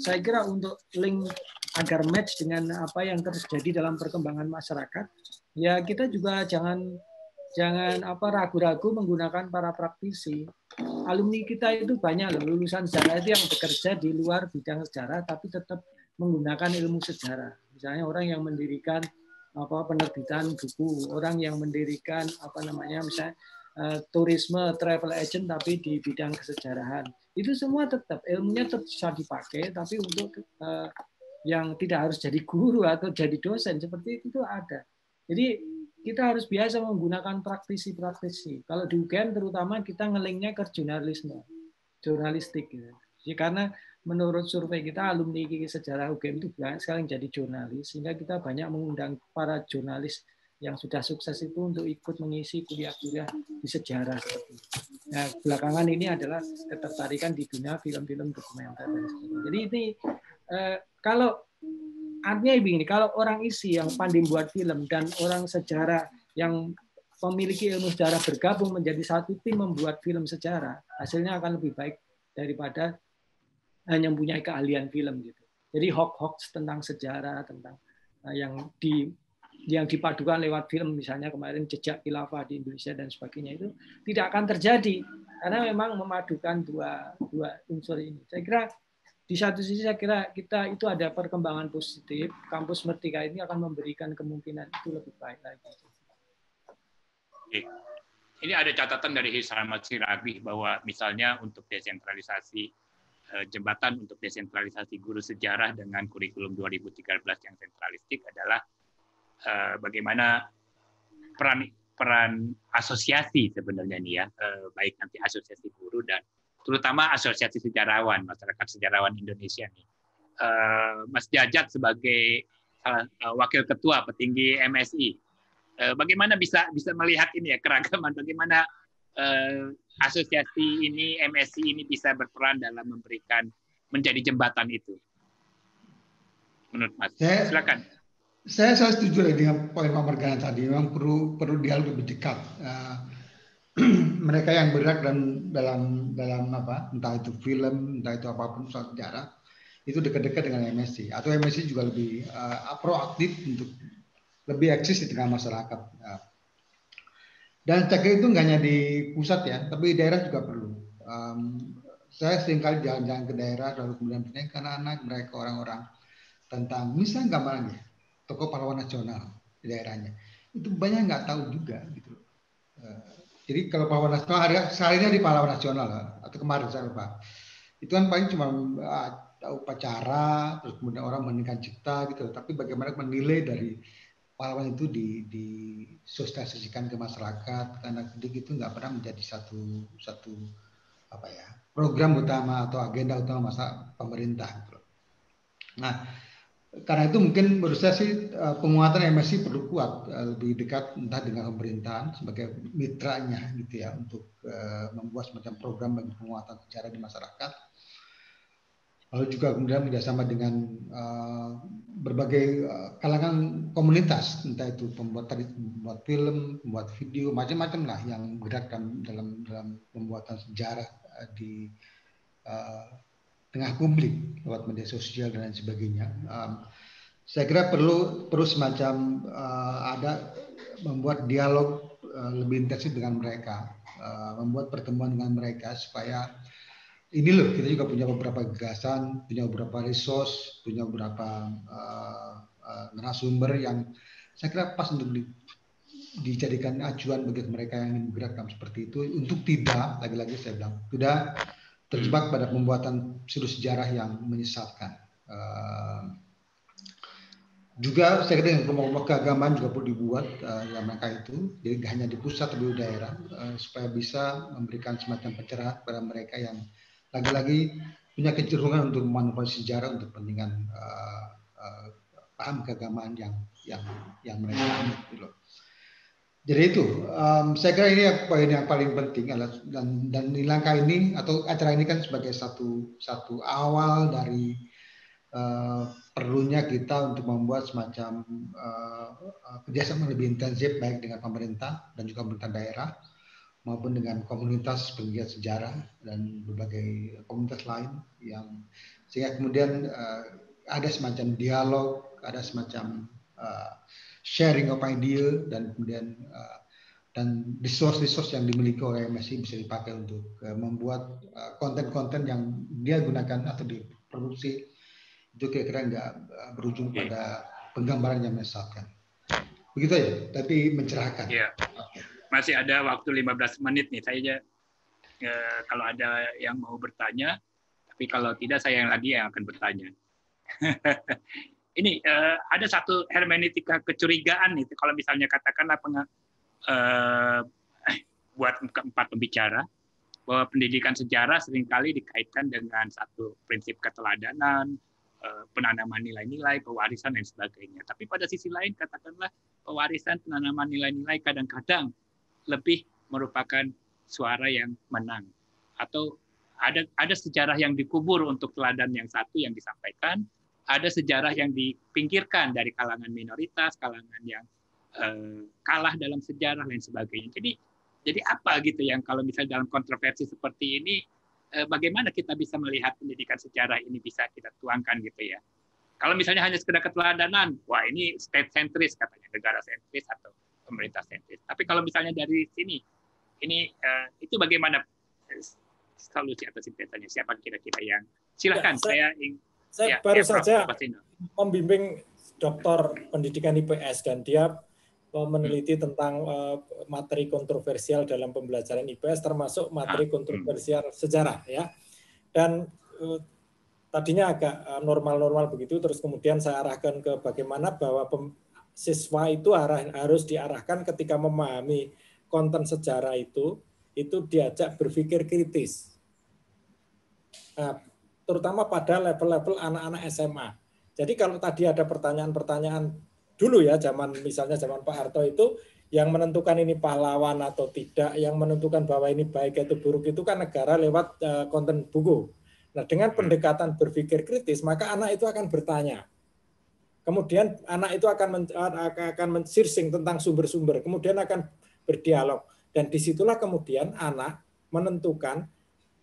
saya kira untuk link agar match dengan apa yang terjadi dalam perkembangan masyarakat, ya kita juga jangan ragu-ragu menggunakan para praktisi. Alumni kita itu banyak loh, lulusan sejarah itu yang bekerja di luar bidang sejarah tapi tetap menggunakan ilmu sejarah. Misalnya orang yang mendirikan penerbitan buku, orang yang mendirikan misalnya turisme travel agent tapi di bidang kesejarahan. Itu semua tetap ilmunya tetap bisa dipakai, tapi untuk yang tidak harus jadi guru atau jadi dosen seperti itu ada. Jadi kita harus biasa menggunakan praktisi-praktisi. Kalau di UGM terutama kita ngelinknya ke jurnalistik. Gitu. Jadi karena menurut survei kita alumni sejarah UGM itu banyak sekali yang jadi jurnalis, sehingga kita banyak mengundang para jurnalis yang sudah sukses itu untuk ikut mengisi kuliah-kuliah di sejarah seperti itu. Nah, belakangan ini adalah ketertarikan di dunia film-film dokumenter dan sebagainya. Jadi ini kalau artinya begini, kalau orang isi yang pandai buat film dan orang sejarah yang memiliki ilmu sejarah bergabung menjadi satu tim membuat film sejarah, hasilnya akan lebih baik daripada hanya mempunyai keahlian film gitu. Jadi hoax tentang sejarah, tentang yang dipadukan lewat film, misalnya kemarin Jejak Khilafah di Indonesia dan sebagainya, itu tidak akan terjadi karena memang memadukan dua unsur ini. Saya kira di satu sisi saya kira kita itu ada perkembangan positif, kampus Merdeka ini akan memberikan kemungkinan itu lebih baik lagi. Ini ada catatan dari Hishamat Siragih bahwa misalnya untuk desentralisasi jembatan untuk desentralisasi guru sejarah dengan kurikulum 2013 yang sentralistik adalah bagaimana peran asosiasi sebenarnya nih ya, baik nanti asosiasi guru dan terutama asosiasi sejarawan, masyarakat sejarawan Indonesia nih. Mas Jajat sebagai wakil ketua petinggi MSI, bagaimana bisa melihat ini ya keragaman, bagaimana asosiasi ini, MSI ini bisa berperan dalam menjadi jembatan itu, menurut Mas? Silakan. Saya setuju dengan poin Pak Margana tadi. Memang perlu dialog lebih dekat. Mereka yang bergerak dalam apa, entah itu film, entah itu apapun soal sejarah, itu dekat-dekat dengan MSI. Atau MSI juga lebih proaktif untuk lebih eksis di tengah masyarakat. Dan saya kira itu nggak hanya di pusat ya, tapi di daerah juga perlu. Saya seringkali jalan-jalan ke daerah, lalu kemudian tanyakan anak-anak mereka, orang-orang tentang misalnya gambarannya tokoh pahlawan nasional di daerahnya. Itu banyak nggak tahu juga gitu. Jadi kalau pahlawan nasional seharinya di pahlawan nasional atau kemarin saya lupa. Itu kan paling cuma upacara, terus kemudian orang meninggikan cipta gitu. Tapi bagaimana menilai dari pahlawan itu disosialisasikan ke masyarakat, karena didik itu nggak pernah menjadi satu apa ya program utama atau agenda utama masa pemerintah. Nah, karena itu mungkin menurut saya sih penguatan MSI perlu kuat, lebih dekat entah dengan pemerintahan sebagai mitranya gitu ya untuk membuat semacam program bagi penguatan sejarah di masyarakat. Lalu juga kemudian kerjasama dengan berbagai kalangan komunitas, entah itu pembuat film, pembuat video, macam-macam lah yang bergerak dalam pembuatan sejarah di tengah publik lewat media sosial dan lain sebagainya. Saya kira perlu semacam ada membuat dialog lebih intensif dengan mereka, membuat pertemuan dengan mereka supaya ini loh, kita juga punya beberapa gagasan, punya beberapa resource, punya beberapa narasumber yang saya kira pas untuk dijadikan acuan bagi mereka yang ingin bergerak seperti itu, untuk tidak, lagi-lagi saya bilang, tidak terjebak pada pembuatan sudut sejarah yang menyesatkan. Juga saya kira dengan kelompok-kelompok keagamaan juga perlu dibuat yang mereka itu, jadi tidak hanya di pusat tapi di daerah, supaya bisa memberikan semacam pencerahan kepada mereka yang lagi-lagi punya kecenderungan untuk memanfaatkan sejarah untuk kepentingan paham keagamaan yang mereka anut gitu. Jadi itu, saya kira ini poin yang paling penting dan di langkah ini atau acara ini kan sebagai satu awal dari perlunya kita untuk membuat semacam kerjasama lebih intensif baik dengan pemerintah dan juga pemerintah daerah maupun dengan komunitas penggiat sejarah dan berbagai komunitas lain yang sehingga kemudian ada semacam dialog, ada semacam sharing of idea dan kemudian dan resource yang dimiliki oleh MSI bisa dipakai untuk membuat konten-konten yang dia gunakan atau diproduksi itu kira-kira nggak berujung pada penggambaran yang menyesatkan. Begitu ya, tapi mencerahkan. Ya. Masih ada waktu 15 menit nih. Saya kalau ada yang mau bertanya, tapi kalau tidak saya yang akan bertanya. Ini ada satu hermeneutika kecurigaan nih. Kalau misalnya katakanlah buat keempat pembicara bahwa pendidikan sejarah seringkali dikaitkan dengan satu prinsip keteladanan, penanaman nilai-nilai, pewarisan dan sebagainya. Tapi pada sisi lain katakanlah pewarisan, penanaman nilai-nilai kadang-kadang lebih merupakan suara yang menang, atau ada sejarah yang dikubur untuk teladan yang satu yang disampaikan, ada sejarah yang dipinggirkan dari kalangan minoritas, kalangan yang kalah dalam sejarah dan sebagainya. Jadi apa gitu yang kalau misalnya dalam kontroversi seperti ini, bagaimana kita bisa melihat pendidikan sejarah ini bisa kita tuangkan gitu ya. Kalau misalnya hanya sekedar keteladanan, wah ini state centris katanya, negara sentris atau pemerintah sentris. Tapi kalau misalnya dari sini, ini itu bagaimana solusi atau sintesannya? Siapa kira-kira yang silakan saya baru saja membimbing doktor pendidikan IPS dan dia meneliti tentang materi kontroversial dalam pembelajaran IPS, termasuk materi kontroversial sejarah ya. Dan tadinya agak normal-normal begitu, terus kemudian saya arahkan ke bagaimana bahwa siswa itu harus diarahkan ketika memahami konten sejarah itu diajak berpikir kritis. Nah, terutama pada level-level anak-anak SMA. Jadi kalau tadi ada pertanyaan-pertanyaan dulu ya, misalnya zaman Pak Harto itu, yang menentukan ini pahlawan atau tidak, yang menentukan bahwa ini baik atau buruk itu kan negara lewat konten buku. Nah, dengan pendekatan berpikir kritis, maka anak itu akan bertanya. Kemudian anak itu akan mensearching tentang sumber-sumber, kemudian akan berdialog. Dan disitulah kemudian anak menentukan,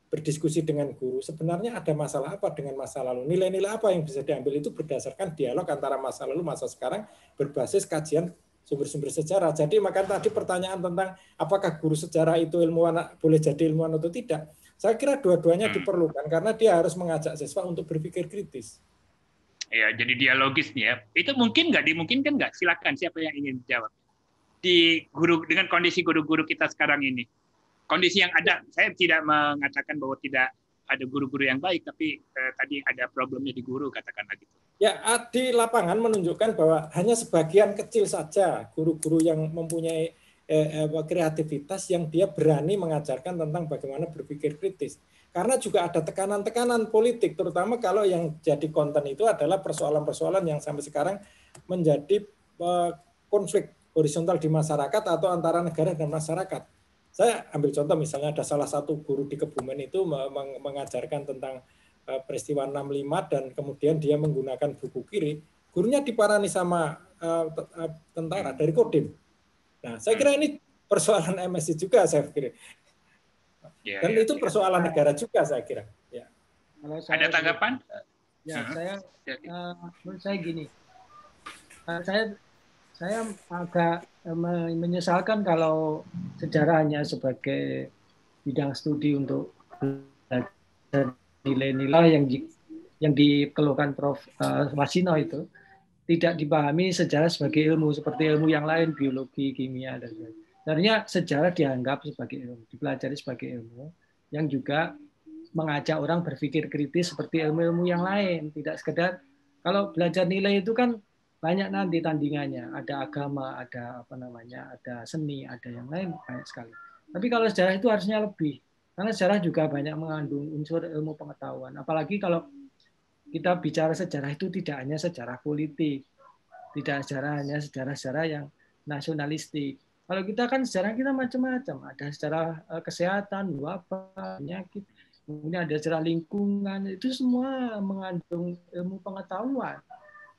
berdiskusi dengan guru, sebenarnya ada masalah apa dengan masa lalu, nilai-nilai apa yang bisa diambil, itu berdasarkan dialog antara masa lalu, masa sekarang, berbasis kajian sumber-sumber sejarah. Jadi maka tadi pertanyaan tentang apakah guru sejarah itu ilmuwan, boleh jadi ilmuwan atau tidak, saya kira dua-duanya diperlukan, karena dia harus mengajak siswa untuk berpikir kritis. Ya, jadi dialogis nih ya. Itu mungkin nggak, dimungkinkan nggak? Silakan, siapa yang ingin jawab? Di guru, dengan kondisi guru-guru kita sekarang ini, kondisi yang ada, saya tidak mengatakan bahwa tidak ada guru-guru yang baik, tapi tadi ada problemnya di guru, katakanlah gitu. Ya, di lapangan menunjukkan bahwa hanya sebagian kecil saja guru-guru yang mempunyai kreativitas yang dia berani mengajarkan tentang bagaimana berpikir kritis. Karena juga ada tekanan-tekanan politik, terutama kalau yang jadi konten itu adalah persoalan-persoalan yang sampai sekarang menjadi konflik horizontal di masyarakat atau antara negara dan masyarakat. Saya ambil contoh misalnya ada salah satu guru di Kebumen itu mengajarkan tentang peristiwa 65 dan kemudian dia menggunakan buku kiri, gurunya diparani sama tentara dari Kodim. Nah, saya kira ini persoalan MSI juga, saya kira. Dan itu persoalan negara juga, saya kira. Ya. Kalau saya ada tanggapan? Ya, menurut saya gini, saya agak menyesalkan kalau sejarah hanya sebagai bidang studi untuk nilai-nilai yang dikeluhkan Prof. Wasino itu tidak dipahami sejarah sebagai ilmu seperti ilmu yang lain, biologi, kimia, dan sebagainya. Sebenarnya sejarah dianggap sebagai ilmu, dipelajari sebagai ilmu yang juga mengajak orang berpikir kritis seperti ilmu-ilmu yang lain. Tidak sekedar, kalau belajar nilai itu kan banyak nanti tandingannya, ada agama, ada ada seni, ada yang lain, banyak sekali. Tapi kalau sejarah itu harusnya lebih, karena sejarah juga banyak mengandung unsur ilmu pengetahuan. Apalagi kalau kita bicara sejarah itu tidak hanya sejarah politik, tidak hanya sejarah-sejarah yang nasionalistik. Kalau kita kan sejarah kita macam-macam, ada sejarah kesehatan, wabah, penyakit, kemudian ada sejarah lingkungan, itu semua mengandung ilmu pengetahuan.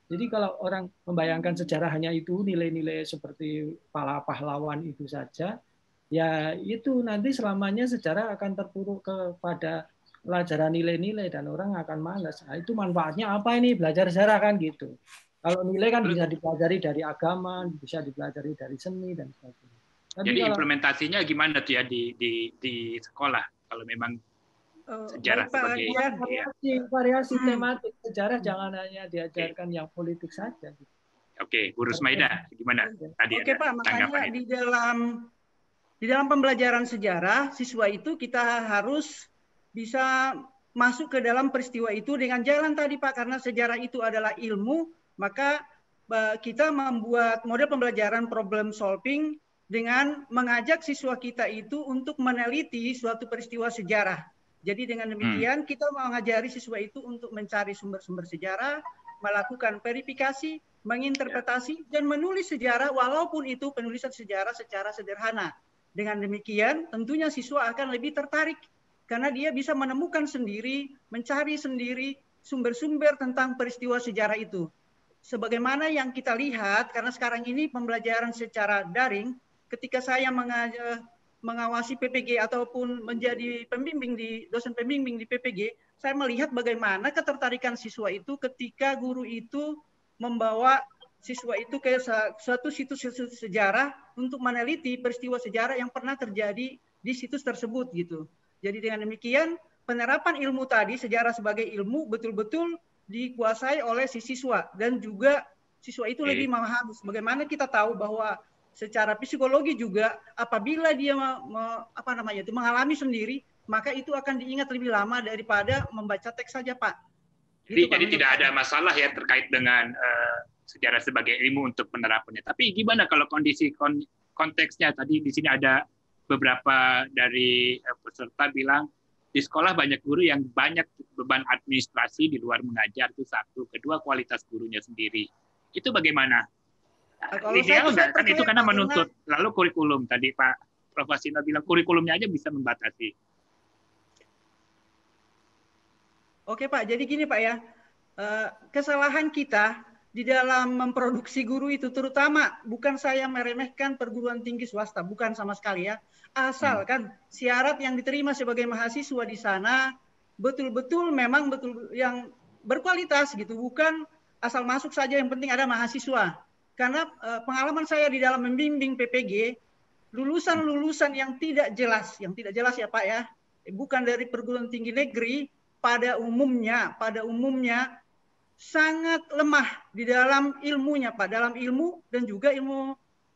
Jadi kalau orang membayangkan sejarah hanya itu, nilai-nilai seperti pahlawan itu saja, ya itu nanti selamanya sejarah akan terpuruk kepada pelajaran nilai-nilai dan orang akan malas. Nah, itu manfaatnya apa ini belajar sejarah kan gitu. Kalau nilai kan bisa dipelajari dari agama, bisa dipelajari dari seni dan sebagainya. Tapi jadi implementasinya gimana tuh ya di sekolah kalau memang sejarah sebagai variasi tematik sejarah, jangan hanya diajarkan yang politik saja. Oke, Bu Rusmaida, gimana tadi? Oke Pak, makanya di dalam pembelajaran sejarah siswa itu kita harus bisa masuk ke dalam peristiwa itu dengan jalan tadi Pak, karena sejarah itu adalah ilmu, maka kita membuat model pembelajaran problem solving dengan mengajak siswa kita itu untuk meneliti suatu peristiwa sejarah. Jadi dengan demikian kita mengajari siswa itu untuk mencari sumber-sumber sejarah, melakukan verifikasi, menginterpretasi, dan menulis sejarah walaupun itu penulisan sejarah secara sederhana. Dengan demikian tentunya siswa akan lebih tertarik karena dia bisa menemukan sendiri, mencari sendiri sumber-sumber tentang peristiwa sejarah itu. Sebagaimana yang kita lihat, karena sekarang ini pembelajaran secara daring, ketika saya mengawasi PPG ataupun menjadi pembimbing dosen pembimbing di PPG, saya melihat bagaimana ketertarikan siswa itu ketika guru itu membawa siswa itu ke suatu situs sejarah untuk meneliti peristiwa sejarah yang pernah terjadi di situs tersebut gitu. Jadi dengan demikian penerapan ilmu tadi, sejarah sebagai ilmu betul-betul dikuasai oleh si siswa, dan juga siswa itu lebih memahami. Bagaimana kita tahu bahwa secara psikologi juga apabila dia mengalami sendiri, maka itu akan diingat lebih lama daripada membaca teks saja, Pak. Jadi tidak ada masalah ya terkait dengan sejarah sebagai ilmu untuk penerapannya. Tapi gimana kalau kondisi konteksnya tadi di sini ada beberapa dari peserta bilang di sekolah banyak guru yang banyak beban administrasi di luar mengajar, itu satu. Kedua, kualitas gurunya sendiri. Itu bagaimana? Ideal nggak? Kan itu karena menuntut. Lalu kurikulum, tadi Pak Prof. Wasino bilang kurikulumnya aja bisa membatasi. Oke Pak, jadi gini Pak ya, kesalahan kita di dalam memproduksi guru itu, terutama bukan saya meremehkan perguruan tinggi swasta, bukan sama sekali ya, asalkan syarat yang diterima sebagai mahasiswa di sana betul-betul memang betul yang berkualitas gitu, bukan asal masuk saja yang penting ada mahasiswa. Karena pengalaman saya di dalam membimbing PPG, lulusan-lulusan yang tidak jelas ya Pak ya, bukan dari perguruan tinggi negeri, pada umumnya sangat lemah di dalam ilmunya Pak, dalam ilmu dan juga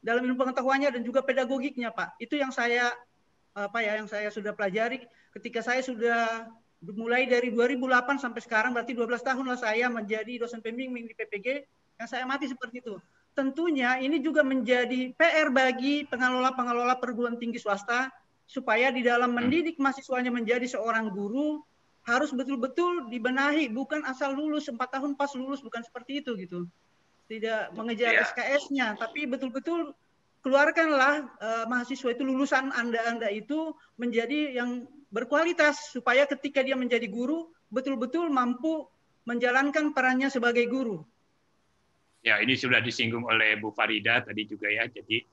dalam ilmu pengetahuannya dan juga pedagogiknya Pak. Itu yang saya yang saya sudah pelajari ketika saya sudah mulai dari 2008 sampai sekarang, berarti 12 tahun lah saya menjadi dosen pembimbing di PPG, yang saya amati seperti itu. Tentunya ini juga menjadi PR bagi pengelola perguruan tinggi swasta supaya di dalam mendidik mahasiswanya menjadi seorang guru harus betul-betul dibenahi, bukan asal lulus 4 tahun pas lulus, bukan seperti itu gitu. Tidak mengejar SKS-nya, tapi betul-betul keluarkanlah mahasiswa itu, lulusan Anda itu menjadi yang berkualitas supaya ketika dia menjadi guru betul-betul mampu menjalankan perannya sebagai guru. Ya, ini sudah disinggung oleh Bu Farida tadi juga ya. Jadi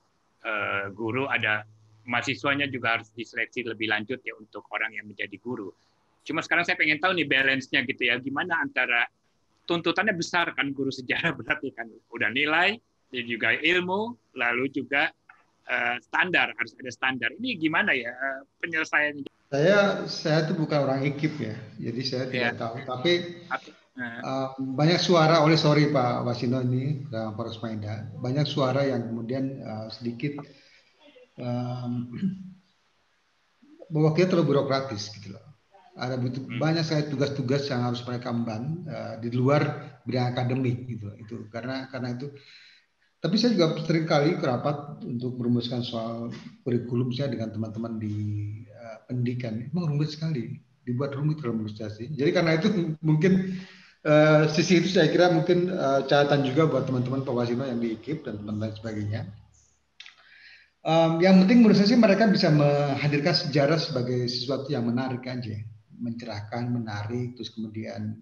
guru ada mahasiswanya juga harus diseleksi lebih lanjut ya untuk orang yang menjadi guru. Cuma sekarang saya pengen tahu nih balance-nya gitu ya, gimana antara tuntutannya besar kan guru sejarah berarti kan udah nilai, dan juga ilmu, lalu juga standar, harus ada standar. Ini gimana ya penyelesaiannya? Saya tuh bukan orang IKIP ya, jadi saya tidak tahu. Tapi banyak suara, sorry Pak Wasino ini, Pak Rosmaida, banyak suara yang kemudian sedikit bahwa kita terlalu birokratis gitu loh. Ada banyak sekali tugas-tugas yang harus mereka emban di luar bidang akademik gitu. Itu karena itu. Tapi saya juga sering kali kerapat untuk merumuskan soal kurikulum saya dengan teman-teman di pendidikan. Memang rumit sekali, dibuat rumit kalau menurut saya sih. Jadi karena itu mungkin sisi itu saya kira mungkin catatan juga buat teman-teman Pak Wasino yang di IKIP dan teman-teman sebagainya. Yang penting menurut saya sih mereka bisa menghadirkan sejarah sebagai sesuatu yang menarik aja, mencerahkan, menarik, terus kemudian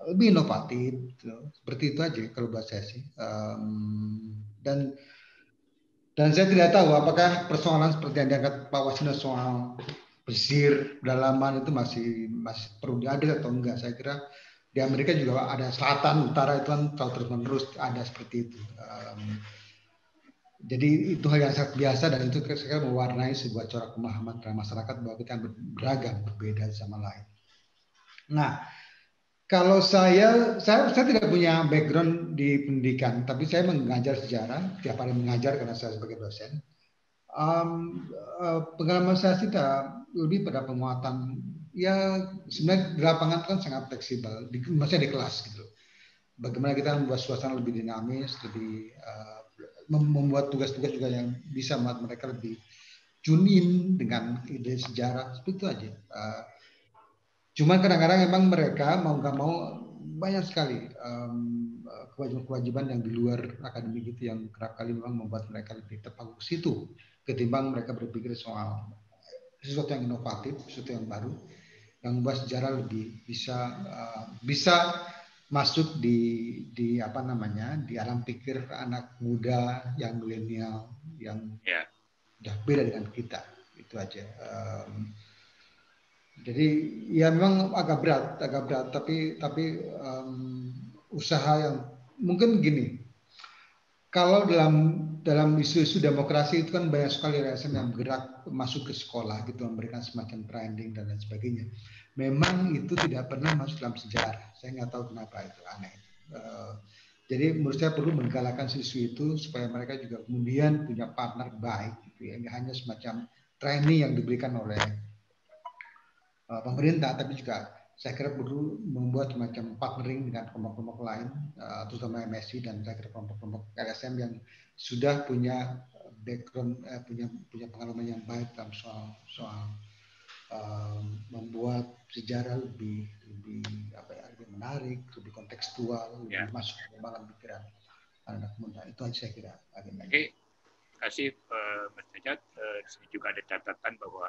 lebih inovatif, gitu. Seperti itu aja kalau buat saya sih. Dan saya tidak tahu apakah persoalan seperti yang diangkat Pak Wasino soal pesisir, pedalaman itu masih perlu diadil atau enggak. Saya kira di Amerika juga ada selatan, utara itu kan terus-menerus ada seperti itu. Jadi itu hal yang sangat biasa dan itu saya mewarnai sebuah corak pemahaman terhadap masyarakat bahwa kita beragam, berbeda sama lain. Nah, kalau saya tidak punya background di pendidikan, tapi saya mengajar sejarah, tiap hari mengajar karena saya sebagai dosen. Pengalaman saya tidak lebih pada penguatan, ya sebenarnya di lapangan kan sangat fleksibel, maksudnya di kelas gitu. Bagaimana kita membuat suasana lebih dinamis, lebih membuat tugas-tugas juga yang bisa membuat mereka lebih tune in dengan ide sejarah, seperti itu aja. Cuman kadang-kadang memang mereka mau nggak mau banyak sekali kewajiban-kewajiban yang di luar akademik itu yang kerap kali memang membuat mereka lebih terpaku ke situ ketimbang mereka berpikir soal sesuatu yang inovatif, sesuatu yang baru, yang membuat sejarah lebih bisa masuk di apa namanya di alam pikir anak muda yang milenial yang udah beda dengan kita. Itu aja. Jadi ya memang agak berat, tapi usaha yang mungkin gini. Kalau dalam isu-isu demokrasi itu kan banyak sekali LSM yang bergerak masuk ke sekolah gitu, memberikan semacam training dan lain sebagainya. Memang itu tidak pernah masuk dalam sejarah. Saya nggak tahu kenapa, itu aneh. Jadi menurut saya perlu menggalakkan isu itu supaya mereka juga kemudian punya partner baik, gitu ya. Nggak hanya semacam training yang diberikan oleh pemerintah, tapi juga saya kira perlu membuat semacam partnering dengan kelompok-kelompok lain, terutama MSI dan saya kira kelompok-kelompok LSM yang sudah punya background, punya pengalaman yang baik dalam soal membuat sejarah lebih menarik, lebih kontekstual, lebih masuk ke dalam pikiran anak muda. Itu aja saya kira. Oke, terima kasih Mas Cacat. Di sini juga ada catatan bahwa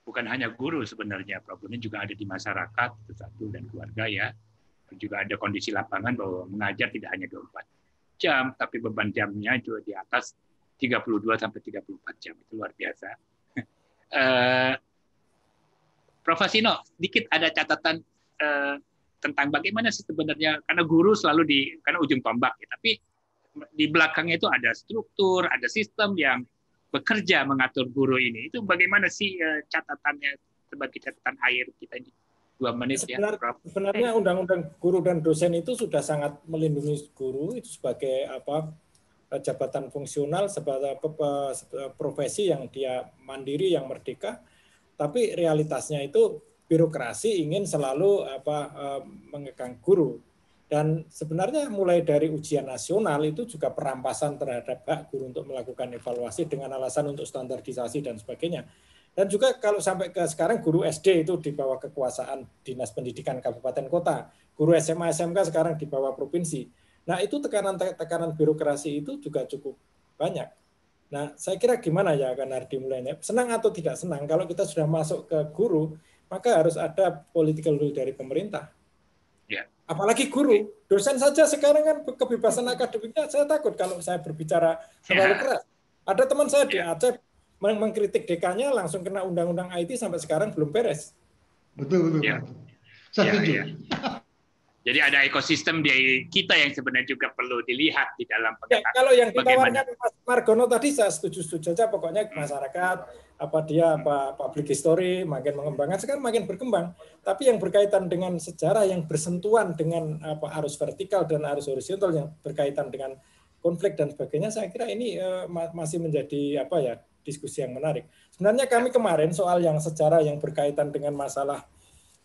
bukan hanya guru sebenarnya, problemnya juga ada di masyarakat, itu satu, dan keluarga ya. Juga ada kondisi lapangan bahwa mengajar tidak hanya 24 jam, tapi beban jamnya juga di atas 32-34 jam. Itu luar biasa. Prof. Hasino, sedikit ada catatan tentang bagaimana sih sebenarnya, karena guru selalu karena ujung tombak, ya, tapi di belakangnya itu ada struktur, ada sistem yang bekerja mengatur guru ini. Itu bagaimana sih catatannya sebagai catatan akhir kita di 2 menit ya, Prof? Sebenarnya undang-undang guru dan dosen itu sudah sangat melindungi guru itu sebagai jabatan fungsional, sebagai profesi yang dia mandiri, yang merdeka. Tapi realitasnya itu birokrasi ingin selalu mengekang guru. Dan sebenarnya mulai dari ujian nasional itu juga perampasan terhadap hak guru untuk melakukan evaluasi dengan alasan untuk standarisasi dan sebagainya. Dan juga kalau sampai ke sekarang guru SD itu di bawah kekuasaan Dinas Pendidikan Kabupaten Kota, guru SMA SMK sekarang di bawah provinsi. Nah itu tekanan birokrasi itu juga cukup banyak. Nah saya kira gimana ya akan dimulainya, senang atau tidak senang, kalau kita sudah masuk ke guru, maka harus ada political will dari pemerintah. Apalagi guru, dosen saja sekarang kan kebebasan akademiknya, saya takut kalau saya berbicara terlalu keras. Ada teman saya di Aceh mengkritik dekannya langsung kena undang-undang IT sampai sekarang belum beres. Betul. Saya setuju. Jadi ada ekosistem di kita yang sebenarnya juga perlu dilihat di dalam pengetatan. Kalau yang ditawarkan Mas Margono tadi saya setuju saja, pokoknya masyarakat public history makin mengembangkan, sekarang makin berkembang. Tapi yang berkaitan dengan sejarah yang bersentuhan dengan arus vertikal dan arus horizontal yang berkaitan dengan konflik dan sebagainya, saya kira ini masih menjadi diskusi yang menarik. Sebenarnya kami kemarin soal yang sejarah yang berkaitan dengan masalah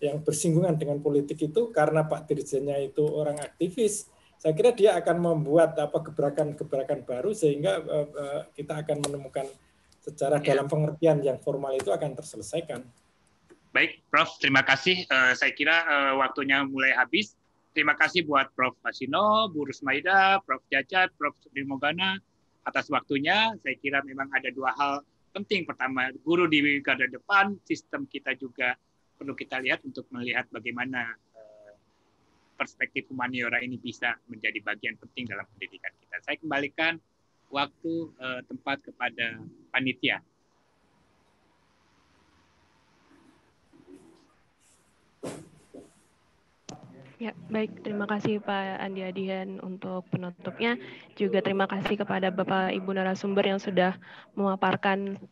yang bersinggungan dengan politik itu, karena Pak Dirjennya itu orang aktivis, saya kira dia akan membuat gebrakan-gebrakan baru sehingga kita akan menemukan sejarah dalam pengertian yang formal itu akan terselesaikan. Baik, Prof. Terima kasih. Saya kira waktunya mulai habis. Terima kasih buat Prof. Hasino, Bu Rusmaida, Prof. Cacat, Prof. Sudimogana atas waktunya. Saya kira memang ada 2 hal penting. Pertama, guru di garda depan, sistem kita juga perlu kita lihat untuk melihat bagaimana perspektif humaniora ini bisa menjadi bagian penting dalam pendidikan kita. Saya kembalikan waktu tempat kepada panitia. Ya, baik. Terima kasih Pak Andi Adian untuk penutupnya. Juga terima kasih kepada Bapak Ibu narasumber yang sudah memaparkan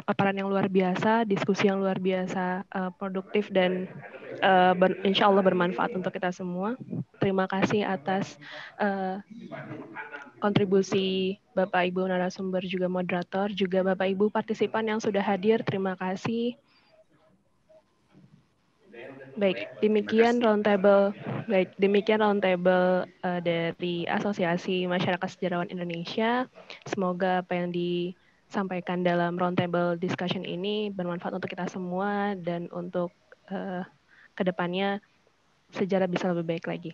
paparan yang luar biasa, diskusi yang luar biasa, produktif dan insya Allah bermanfaat untuk kita semua. Terima kasih atas kontribusi Bapak Ibu narasumber, juga moderator, juga Bapak Ibu partisipan yang sudah hadir. Terima kasih. Baik, demikian roundtable. Dari Asosiasi Masyarakat Sejarawan Indonesia. Semoga apa yang sampaikan dalam roundtable discussion ini bermanfaat untuk kita semua dan untuk kedepannya sejarah bisa lebih baik lagi.